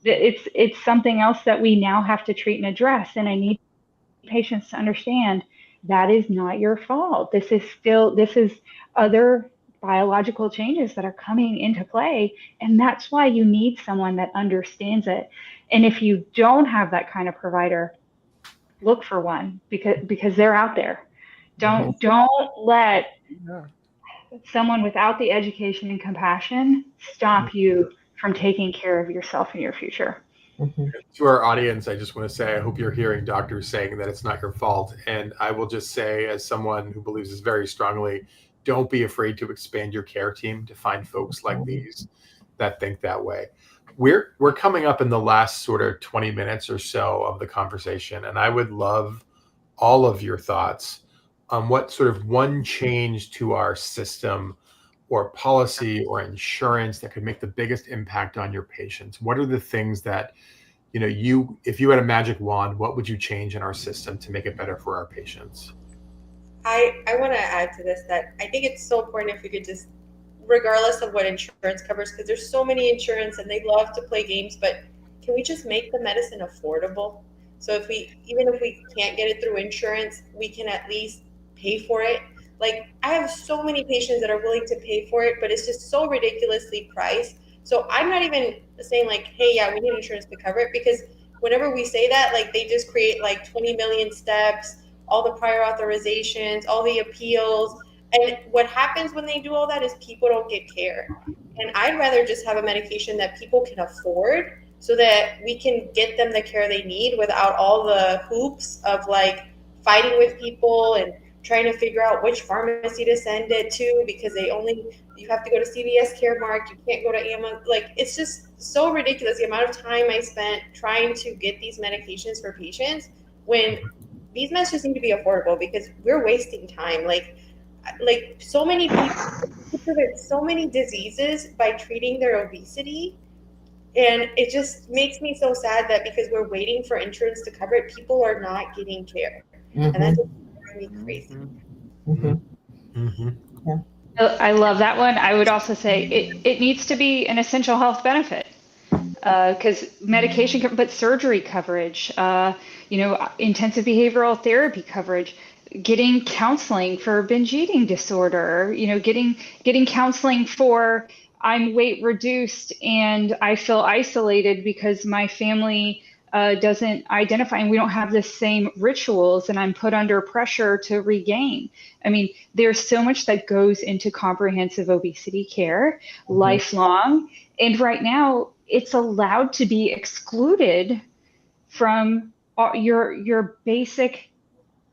It's something else that we now have to treat and address. And I need patients to understand that is not your fault. This is other biological changes that are coming into play. And that's why you need someone that understands it. And if you don't have that kind of provider, look for one, because they're out there. Don't let someone without the education and compassion stop you from taking care of yourself and your future. To our audience, I just want to say, I hope you're hearing doctors saying that it's not your fault. And I will just say, as someone who believes this very strongly, don't be afraid to expand your care team to find folks like these that think that way. We're coming up in the last sort of 20 minutes or so of the conversation, and I would love all of your thoughts on what sort of one change to our system or policy or insurance that could make the biggest impact on your patients. What are the things that, if you had a magic wand, what would you change in our system to make it better for our patients? I want to add to this that I think it's so important if we could just, regardless of what insurance covers, because there's so many insurance and they love to play games, but can we just make the medicine affordable? So even if we can't get it through insurance, we can at least pay for it. Like, I have so many patients that are willing to pay for it, but it's just so ridiculously priced. So I'm not even saying like, hey, yeah, we need insurance to cover it, because whenever we say that, like, they just create like 20 million steps, all the prior authorizations, all the appeals. And what happens when they do all that is people don't get care. And I'd rather just have a medication that people can afford so that we can get them the care they need without all the hoops of like fighting with people and trying to figure out which pharmacy to send it to, because you have to go to CVS Caremark, you can't go to Amazon. Like, it's just so ridiculous the amount of time I spent trying to get these medications for patients when these meds just need to be affordable, because we're wasting time. Like so many people prevent so many diseases by treating their obesity. And it just makes me so sad that because we're waiting for insurance to cover it, people are not getting care. And that just makes me crazy. Yeah. I love that one. I would also say it needs to be an essential health benefit, because medication, but surgery coverage, intensive behavioral therapy coverage, getting counseling for binge eating disorder, getting counseling for I'm weight reduced and I feel isolated because my family doesn't identify and we don't have the same rituals and I'm put under pressure to regain. I mean, there's so much that goes into comprehensive obesity care, lifelong. And right now it's allowed to be excluded from your basic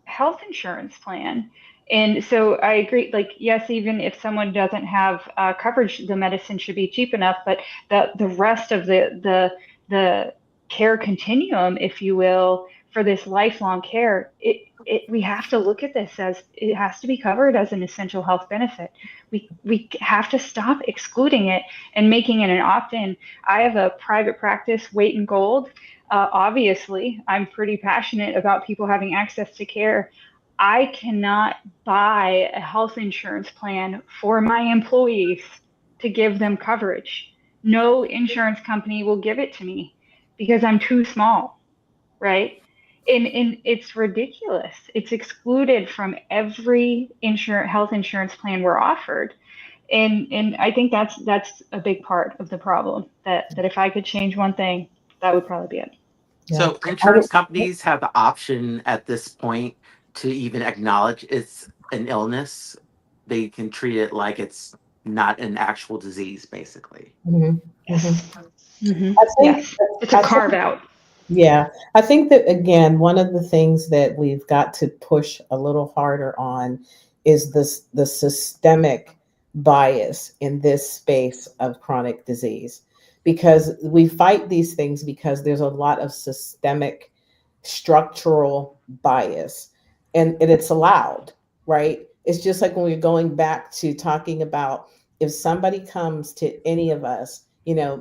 health insurance plan. And so I agree, like, yes, even if someone doesn't have coverage, the medicine should be cheap enough, but the rest of the care continuum, if you will, for this lifelong care, we have to look at this as it has to be covered as an essential health benefit. We have to stop excluding it and making it an opt-in. I have a private practice, Weight and Gold. Obviously, I'm pretty passionate about people having access to care. I cannot buy a health insurance plan for my employees to give them coverage. No insurance company will give it to me because I'm too small, right? And it's ridiculous. It's excluded from every health insurance plan we're offered. And I think that's a big part of the problem, that if I could change one thing, that would probably be it. Yeah. So insurance companies have the option at this point to even acknowledge it's an illness. They can treat it like it's not an actual disease, basically. Mhm. Yes. I think Yes. It's a carve out. Yeah, I think that again, one of the things that we've got to push a little harder on is the systemic bias in this space of chronic disease, because we fight these things because there's a lot of systemic structural bias, and it's allowed, right? It's just like when we're going back to talking about if somebody comes to any of us,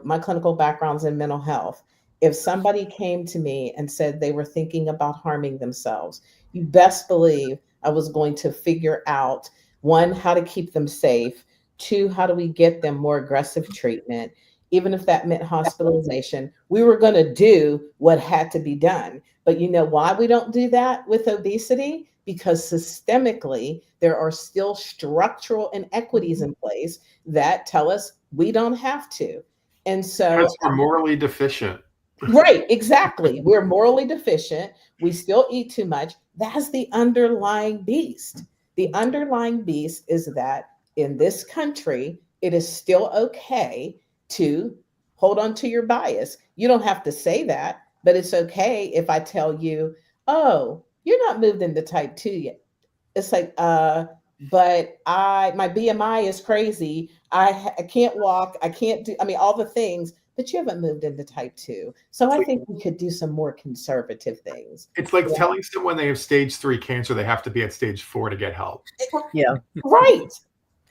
my clinical background's in mental health. If somebody came to me and said they were thinking about harming themselves, you best believe I was going to figure out, one, how to keep them safe, two, how do we get them more aggressive treatment, even if that meant hospitalization. We were going to do what had to be done. But you know why we don't do that with obesity? Because systemically, there are still structural inequities in place that tell us we don't have to. And so Because we're morally deficient. Right, exactly. We're morally deficient. We still eat too much. That's the underlying beast. The underlying beast is that in this country, it is still okay to hold on to your bias. You don't have to say that, but it's okay if I tell you, oh, you're not moved into type 2 yet. It's like, but my BMI is crazy. I can't walk. I can't do, all the things, but you haven't moved into type 2. So I think we could do some more conservative things. It's like telling someone they have stage 3 cancer, they have to be at stage 4 to get help. Yeah. Right.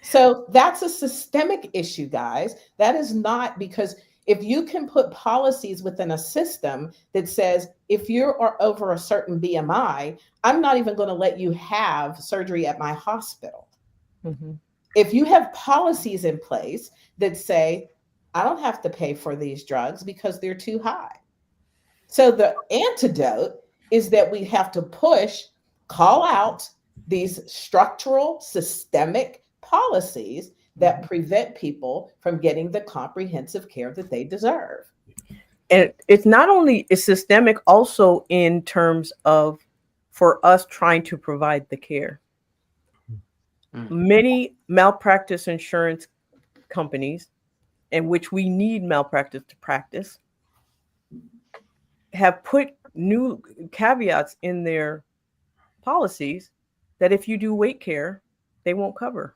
So that's a systemic issue, guys. That is not, because if you can put policies within a system that says, if you are over a certain BMI, I'm not even going to let you have surgery at my hospital. Mm-hmm. If you have policies in place that say, I don't have to pay for these drugs because they're too high. So the antidote is that we have to call out these structural, systemic policies that prevent people from getting the comprehensive care that they deserve. And it's not only it's systemic, also in terms of for us trying to provide the care. Many malpractice insurance companies, in which we need malpractice to practice, have put new caveats in their policies that if you do weight care, they won't cover.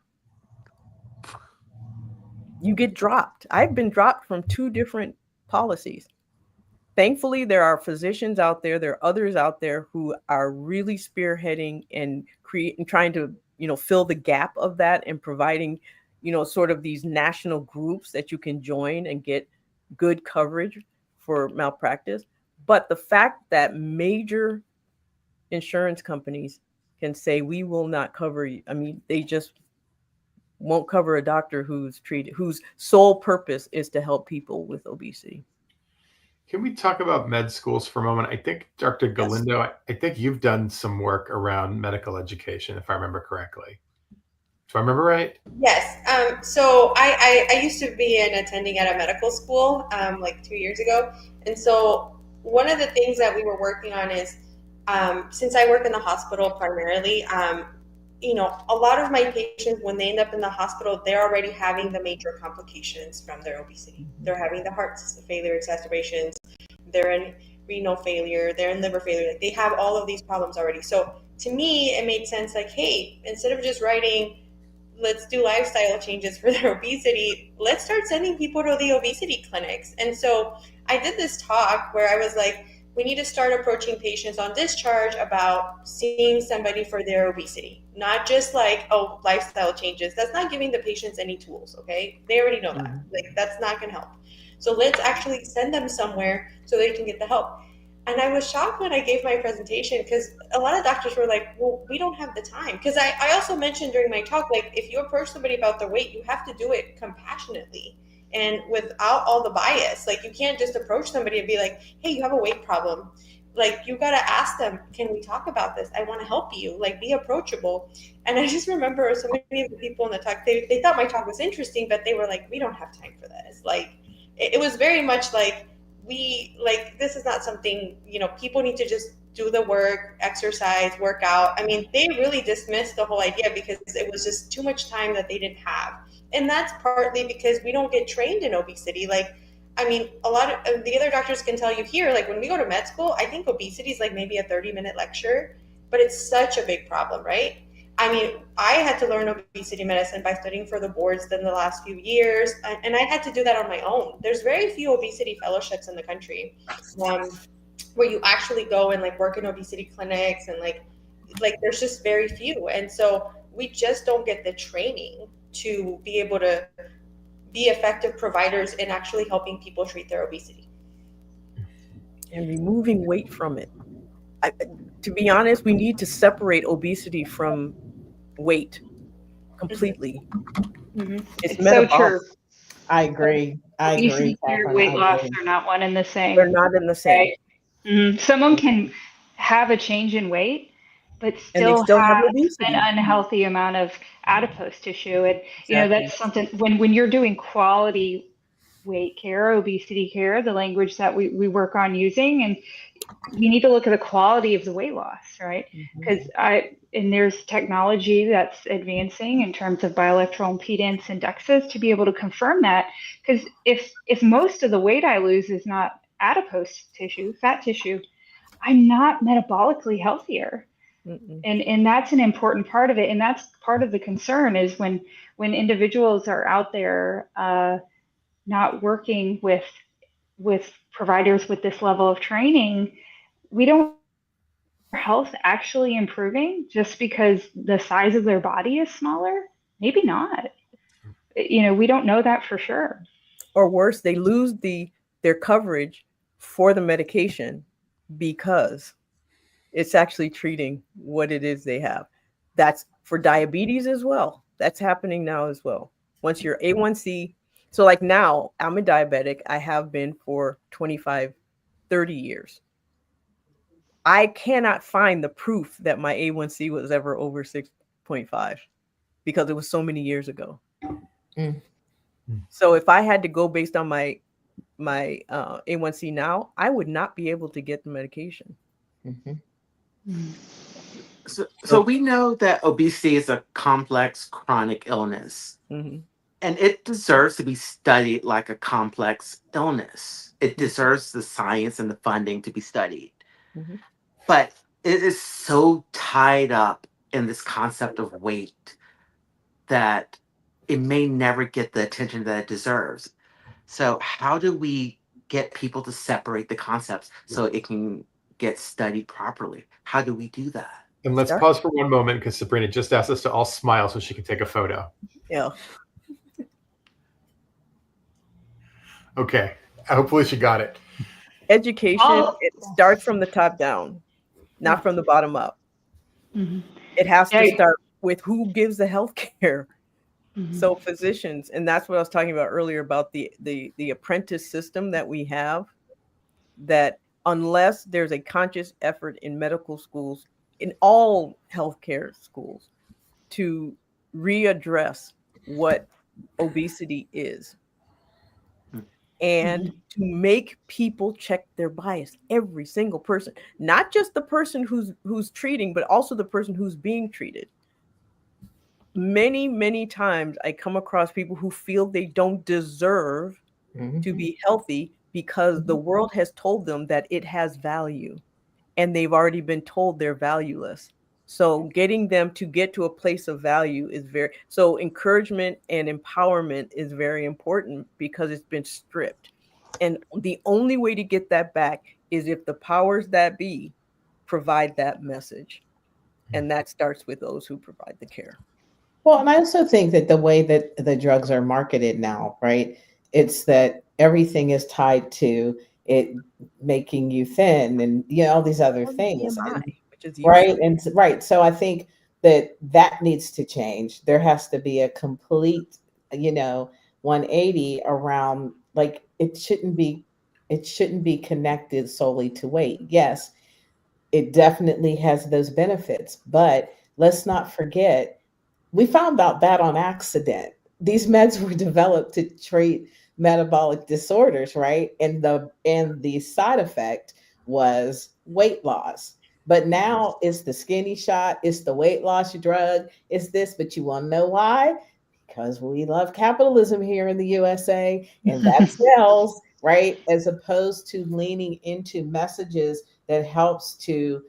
You get dropped. I've been dropped from 2 different policies. Thankfully, there are physicians out there, there are others out there who are really spearheading and trying to, fill the gap of that and providing, sort of these national groups that you can join and get good coverage for malpractice. But the fact that major insurance companies can say, we will not cover you. They just won't cover a doctor whose sole purpose is to help people with obesity. Can we talk about med schools for a moment? I think, Dr. Galindo, I think you've done some work around medical education, if I remember correctly. Do I remember right? Yes. So I used to be an attending at a medical school like 2 years ago. And so one of the things that we were working on is, since I work in the hospital primarily, a lot of my patients, when they end up in the hospital, they're already having the major complications from their obesity. They're having the heart failure exacerbations, they're in renal failure, they're in liver failure. Like, they have all of these problems already. So to me, it made sense, like, hey, instead of just writing let's do lifestyle changes for their obesity. Let's start sending people to the obesity clinics. And so I did this talk where I was like, we need to start approaching patients on discharge about seeing somebody for their obesity, not just like, oh, lifestyle changes. That's not giving the patients any tools, okay? They already know that. Like, that's not going to help. So let's actually send them somewhere so they can get the help. And I was shocked when I gave my presentation because a lot of doctors were like, well, we don't have the time. Because I also mentioned during my talk, like, if you approach somebody about their weight, you have to do it compassionately and without all the bias. Like, you can't just approach somebody and be like, hey, you have a weight problem. Like, you got to ask them, can we talk about this? I want to help you. Like, be approachable. And I just remember so many of the people in the talk, they thought my talk was interesting, but they were like, we don't have time for this. Like, it was very much like, this is not something, people need to just do the work, exercise, work out. I mean, they really dismissed the whole idea because it was just too much time that they didn't have. And that's partly because we don't get trained in obesity. Like, I mean, a lot of the other doctors can tell you here, like when we go to med school, I think obesity is like maybe a 30-minute lecture, but it's such a big problem, right? I mean, I had to learn obesity medicine by studying for the boards in the last few years, and I had to do that on my own. There's very few obesity fellowships in the country where you actually go and like work in obesity clinics, and like there's just very few. And so we just don't get the training to be able to be effective providers in actually helping people treat their obesity. And removing weight from it. To be honest, we need to separate obesity from weight completely. Mm-hmm. It's so true. I agree. Obesity and weight loss are not one and the same. They're not in the same. Right? Mm-hmm. Someone can have a change in weight, but still have an unhealthy amount of adipose tissue. And that's something when you're doing quality weight care, obesity care, the language that we work on using, and you need to look at the quality of the weight loss, right? Because there's technology that's advancing in terms of bioelectrical impedance and DEXAs to be able to confirm that. Because if most of the weight I lose is not adipose tissue, fat tissue, I'm not metabolically healthier. And that's an important part of it. And that's part of the concern is when individuals are out there not working with providers with this level of training, we don't health actually improving just because the size of their body is smaller? Maybe not. We don't know that for sure. Or worse, they lose their coverage for the medication because it's actually treating what it is they have. That's for diabetes as well. That's happening now as well. Once your A1C, so like now I'm a diabetic, I have been for 25, 30 years. I cannot find the proof that my A1C was ever over 6.5 because it was so many years ago. So if I had to go based on my A1C now, I would not be able to get the medication. So we know that obesity is a complex chronic illness, and it deserves to be studied like a complex illness. It deserves the science and the funding to be studied. But it is so tied up in this concept of weight that it may never get the attention that it deserves. So how do we get people to separate the concepts so it can get studied properly? How do we do that? And let's pause for one moment because Sabrina just asked us to all smile so she can take a photo. Yeah. Okay. Hopefully she got it. Education, it starts from the top down, not from the bottom up. It has to start with who gives the health care. So physicians, and that's what I was talking about earlier about the apprentice system that we have, that unless there's a conscious effort in medical schools, in all healthcare schools, to readdress what obesity is and to make people check their bias, every single person, not just the person who's treating, but also the person who's being treated. Many, many times I come across people who feel they don't deserve to be healthy because the world has told them that it has value and they've already been told they're valueless. So getting them to get to a place of value is so encouragement and empowerment is very important because it's been stripped. And the only way to get that back is if the powers that be provide that message. And that starts with those who provide the care. Well, and I also think that the way that the drugs are marketed now, right? It's that everything is tied to it making you thin and all these other things. BMI, which is Right. useless. And right. So I think that needs to change. There has to be a complete, 180 around, like it shouldn't be connected solely to weight. Yes, it definitely has those benefits, but let's not forget we found out that on accident. These meds were developed to treat metabolic disorders, right? And the side effect was weight loss. But now it's the skinny shot, it's the weight loss drug, it's this, but you want to know why? Because we love capitalism here in the USA and that sells, right? As opposed to leaning into messages that helps to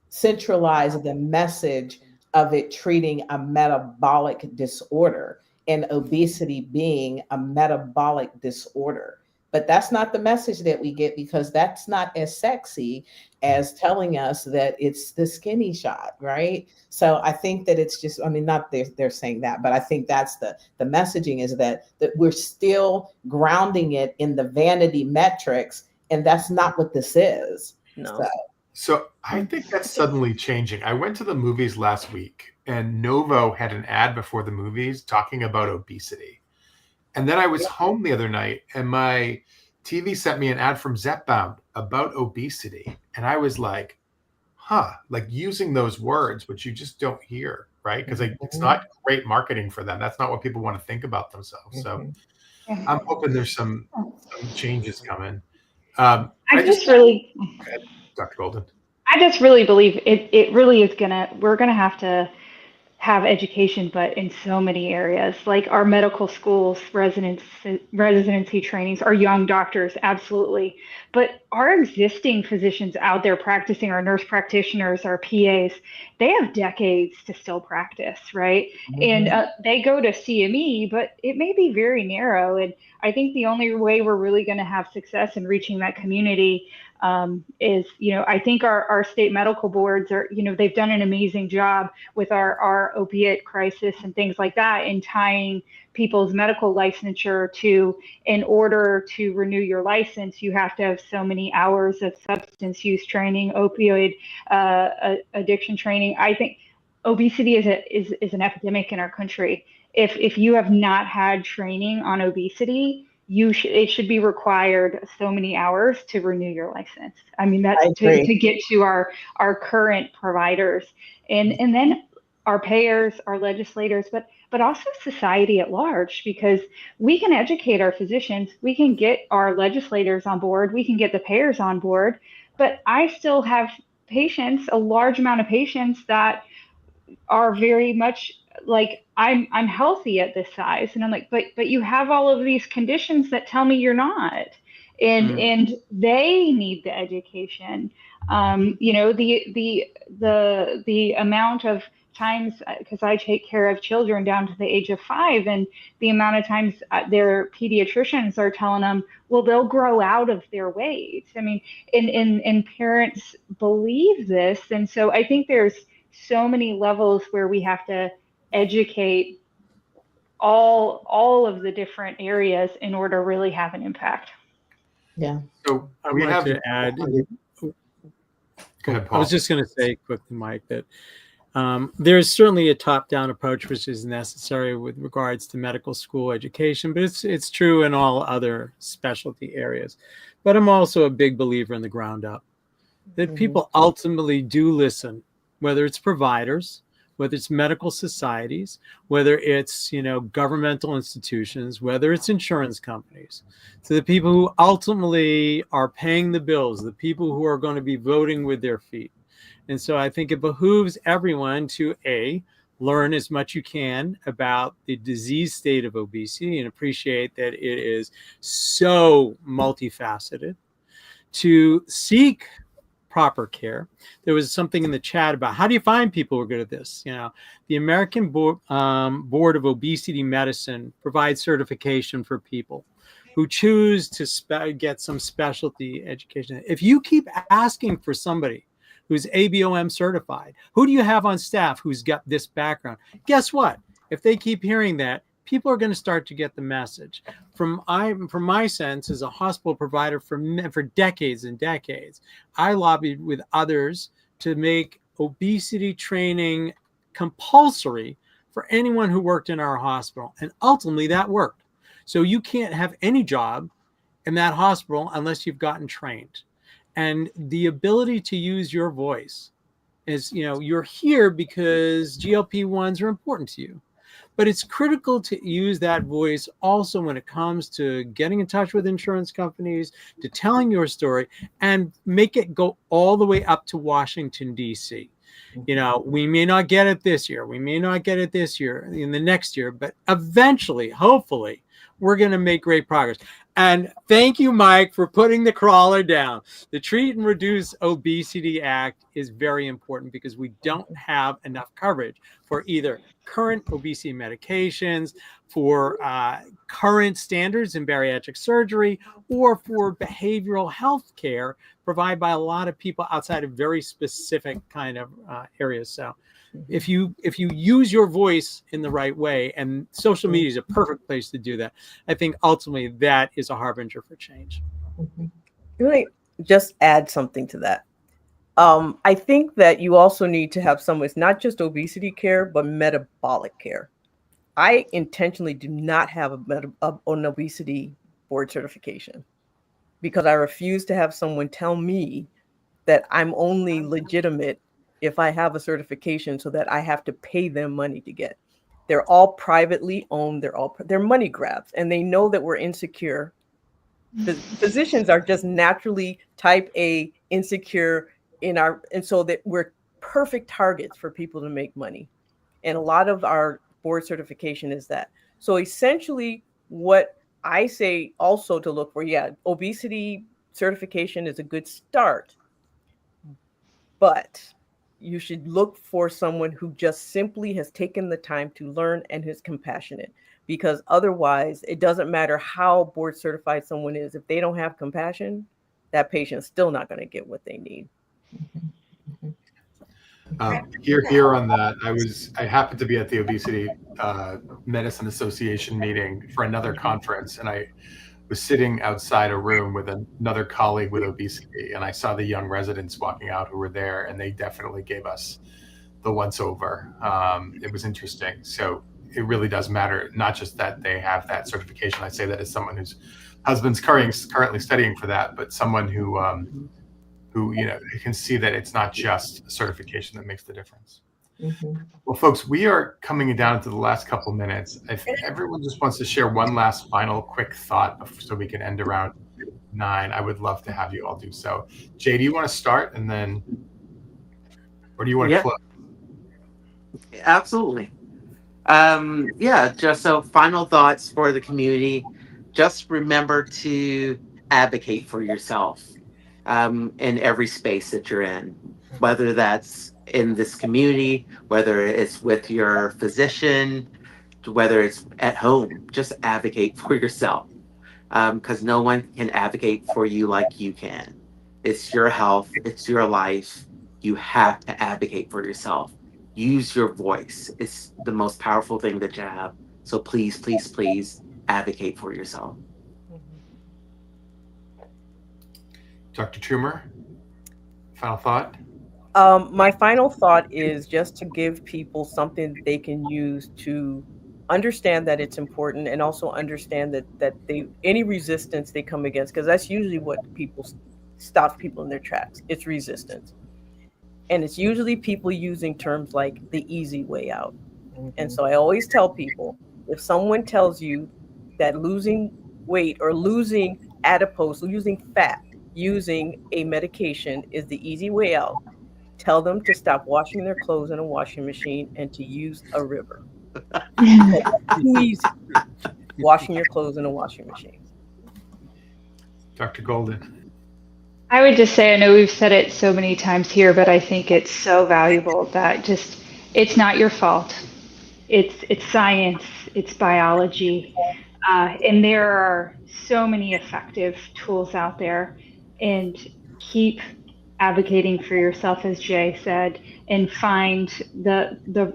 centralize the message of it treating a metabolic disorder and obesity being a metabolic disorder. But that's not the message that we get because that's not as sexy as telling us that it's the skinny shot, right? So I think that it's just, I mean, not they're saying that, but I think that's the messaging is that we're still grounding it in the vanity metrics, and that's not what this is. No. So I think that's suddenly changing. I went to the movies last week and Novo had an ad before the movies talking about obesity. And then I was home the other night and my TV sent me an ad from Zepbound about obesity. And I was like, like using those words, which you just don't hear, right? Because it's not great marketing for them. That's not what people want to think about themselves. So I'm hoping there's some changes coming. I just really, Dr. Golden. I just really believe it really is we're gonna have to have education, but in so many areas, like our medical schools, residency trainings, our young doctors, absolutely. But our existing physicians out there practicing, our nurse practitioners, our PAs, they have decades to still practice, right? And they go to CME, but it may be very narrow. And I think the only way we're really going to have success in reaching that community is, I think our state medical boards are, they've done an amazing job with our opiate crisis and things like that in tying people's medical licensure to, in order to renew your license, you have to have so many hours of substance use training, opioid addiction training. I think obesity is an epidemic in our country. If you have not had training on obesity, it should be required so many hours to renew your license. I mean, that's to get to our current providers and then our payers, our legislators, but also society at large, because we can educate our physicians, we can get our legislators on board, we can get the payers on board, but I still have patients, a large amount of patients that are very much like, I'm healthy at this size. And I'm like, but you have all of these conditions that tell me you're not. And they need the education. The amount of times, because I take care of children down to the age of 5, and the amount of times their pediatricians are telling them, well, they'll grow out of their weight. I mean, and parents believe this. And so I think there's so many levels where we have to educate all of the different areas in order to really have an impact. Yeah. So I we want have to add. Go ahead, Paul. I was just going to say quickly, Mike, that there's certainly a top-down approach which is necessary with regards to medical school education, but it's true in all other specialty areas. But I'm also a big believer in the ground up, that people ultimately do listen, whether it's providers, whether it's medical societies, whether it's, governmental institutions, whether it's insurance companies, to the people who ultimately are paying the bills, the people who are going to be voting with their feet. And so I think it behooves everyone to learn as much you can about the disease state of obesity and appreciate that it is so multifaceted, to seek proper care. There was something in the chat about how do you find people who are good at this? You know, the American Board of Obesity Medicine provides certification for people who choose to get some specialty education. If you keep asking for somebody who's ABOM certified, who do you have on staff who's got this background? Guess what? If they keep hearing that, people are going to start to get the message. From my sense as a hospital provider for decades and decades, I lobbied with others to make obesity training compulsory for anyone who worked in our hospital. And ultimately that worked. So you can't have any job in that hospital unless you've gotten trained. And the ability to use your voice is, you know, you're here because GLP-1s are important to you. But it's critical to use that voice also when it comes to getting in touch with insurance companies, to telling your story, and make it go all the way up to Washington, D.C. You know, we may not get it this year. We may not get it this year, in the next year, but eventually, hopefully, we're going to make great progress. And thank you, Mike, for putting the crawler down. The Treat and Reduce Obesity Act is very important because we don't have enough coverage for either current obesity medications, for current standards in bariatric surgery, or for behavioral health care provided by a lot of people outside of very specific kind of areas. So if you use your voice in the right way, and social media is a perfect place to do that, I think ultimately that is a harbinger for change. Really, just add something to that. I think that you also need to have someone, it's not just obesity care, but metabolic care. I intentionally do not have an obesity board certification because I refuse to have someone tell me that I'm only legitimate if I have a certification so that I have to pay them money to get. They're all privately owned. They're money grabs, and they know that we're insecure. The physicians are just naturally type A insecure and so that we're perfect targets for people to make money. And a lot of our board certification is that. So essentially what I say also to look for, obesity certification is a good start, but you should look for someone who just simply has taken the time to learn and is compassionate, because otherwise it doesn't matter how board certified someone is. If they don't have compassion, that patient's still not going to get what they need. Here on that, I happened to be at the Obesity Medicine Association meeting for another conference, and I was sitting outside a room with another colleague with obesity, and I saw the young residents walking out who were there, and they definitely gave us the once over. It was interesting. So it really does matter, not just that they have that certification. I say that as someone whose husband's currently studying for that, but someone who can see that it's not just certification that makes the difference. Well, folks, we are coming down to the last couple minutes. If everyone just wants to share one last final quick thought so we can end around 9, I would love to have you all do so. Jay, do you want to start, and then, or do you want to close? Absolutely. Just so final thoughts for the community. Just remember to advocate for yourself in every space that you're in, whether that's in this community, whether it's with your physician, whether it's at home. Just advocate for yourself, because no one can advocate for you like you can. It's your health, it's your life. You have to advocate for yourself. Use your voice. It's the most powerful thing that you have. So please, please, please advocate for yourself. Dr. Toomer, final thought? My final thought is just to give people something they can use to understand that it's important, and also understand that any resistance they come against, because that's usually what stops people in their tracks. It's resistance. And it's usually people using terms like the easy way out. And so I always tell people, if someone tells you that losing weight or losing adipose, losing fat, using a medication is the easy way out, tell them to stop washing their clothes in a washing machine and to use a river. Too easy. Washing your clothes in a washing machine. Dr. Golden. I would just say, I know we've said it so many times here, but I think it's so valuable that just it's not your fault. It's science, it's biology, and there are so many effective tools out there. And keep advocating for yourself, as Jay said, and find the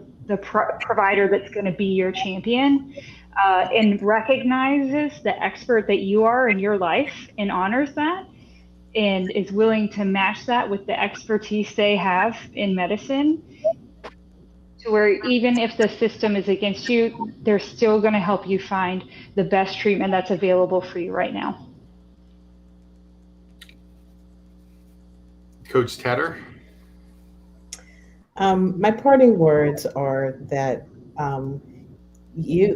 provider that's going to be your champion, and recognizes the expert that you are in your life and honors that and is willing to match that with the expertise they have in medicine, to where even if the system is against you, they're still going to help you find the best treatment that's available for you right now. Coach Tedder? My parting words are that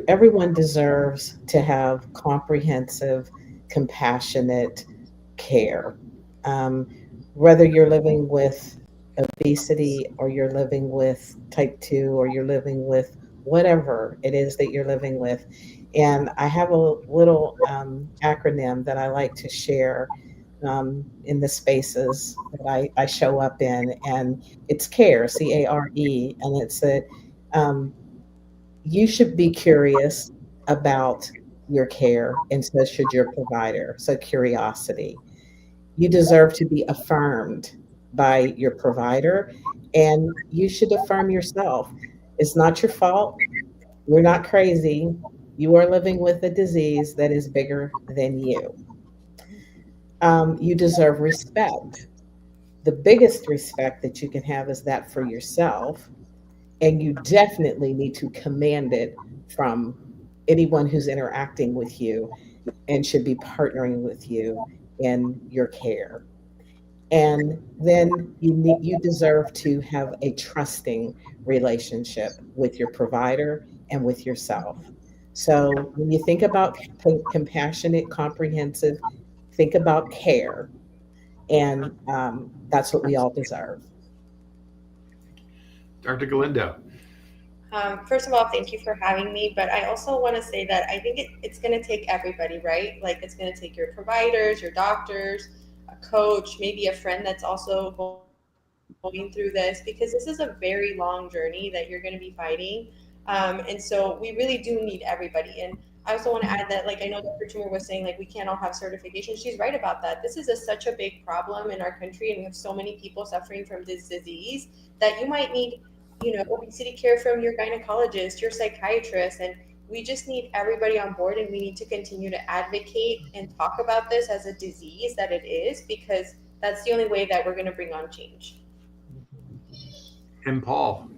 everyone deserves to have comprehensive, compassionate care. Whether you're living with obesity or you're living with type 2 or you're living with whatever it is that you're living with. And I have a little acronym that I like to share in the spaces that I show up in, and it's CARE, CARE, and it's that you should be curious about your care, and so should your provider. So curiosity. You deserve to be affirmed by your provider, and you should affirm yourself. It's not your fault. You're not crazy. You are living with a disease that is bigger than you. You deserve respect. The biggest respect that you can have is that for yourself. And you definitely need to command it from anyone who's interacting with you and should be partnering with you in your care. And then you deserve to have a trusting relationship with your provider and with yourself. So when you think about compassionate, comprehensive, think about care, and that's what we all deserve. Dr. Galindo? First of all, thank you for having me. But I also want to say that I think it's going to take everybody, right? Like it's going to take your providers, your doctors, a coach, maybe a friend that's also going through this, because this is a very long journey that you're going to be fighting. And so we really do need everybody. And I also want to add that, like, I know Dr. Toomer was saying, like, we can't all have certification. She's right about that. This is such a big problem in our country, and we have so many people suffering from this disease that you might need, obesity care from your gynecologist, your psychiatrist, and we just need everybody on board, and we need to continue to advocate and talk about this as a disease that it is, because that's the only way that we're going to bring on change. And Paul?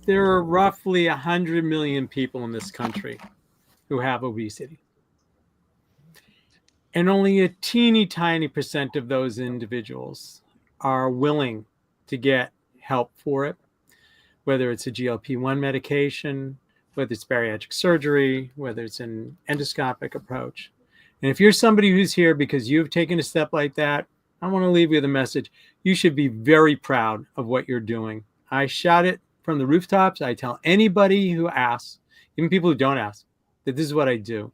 There are roughly 100 million people in this country who have obesity. And only a teeny tiny percent of those individuals are willing to get help for it, whether it's a GLP-1 medication, whether it's bariatric surgery, whether it's an endoscopic approach. And if you're somebody who's here because you've taken a step like that, I want to leave you with a message. You should be very proud of what you're doing. I shout it from the rooftops. I tell anybody who asks, even people who don't ask, that this is what I do.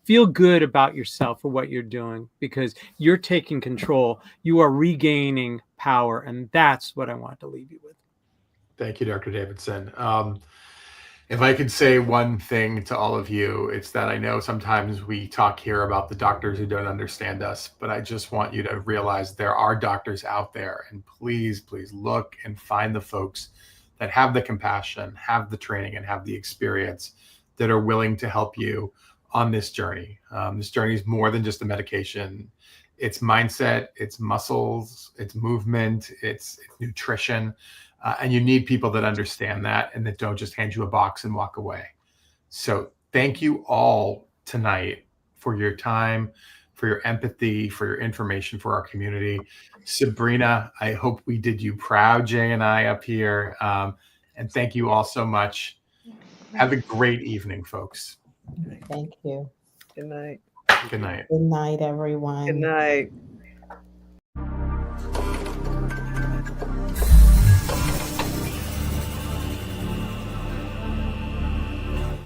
Feel good about yourself for what you're doing, because you're taking control. You are regaining power, and that's what I want to leave you with. Thank you, Dr. Davidson. If I could say one thing to all of you, it's that I know sometimes we talk here about the doctors who don't understand us, but I just want you to realize there are doctors out there, and please, please look and find the folks that have the compassion, have the training, and have the experience that are willing to help you on this journey. This journey is more than just a medication. It's mindset, it's muscles, it's movement, it's nutrition. And you need people that understand that and that don't just hand you a box and walk away. So thank you all tonight for your time, for your empathy, for your information for our community. Sabrina, I hope we did you proud, Jay and I up here. And thank you all so much. Have a great evening, folks. Thank you. Good night. Good night. Good night, everyone. Good night.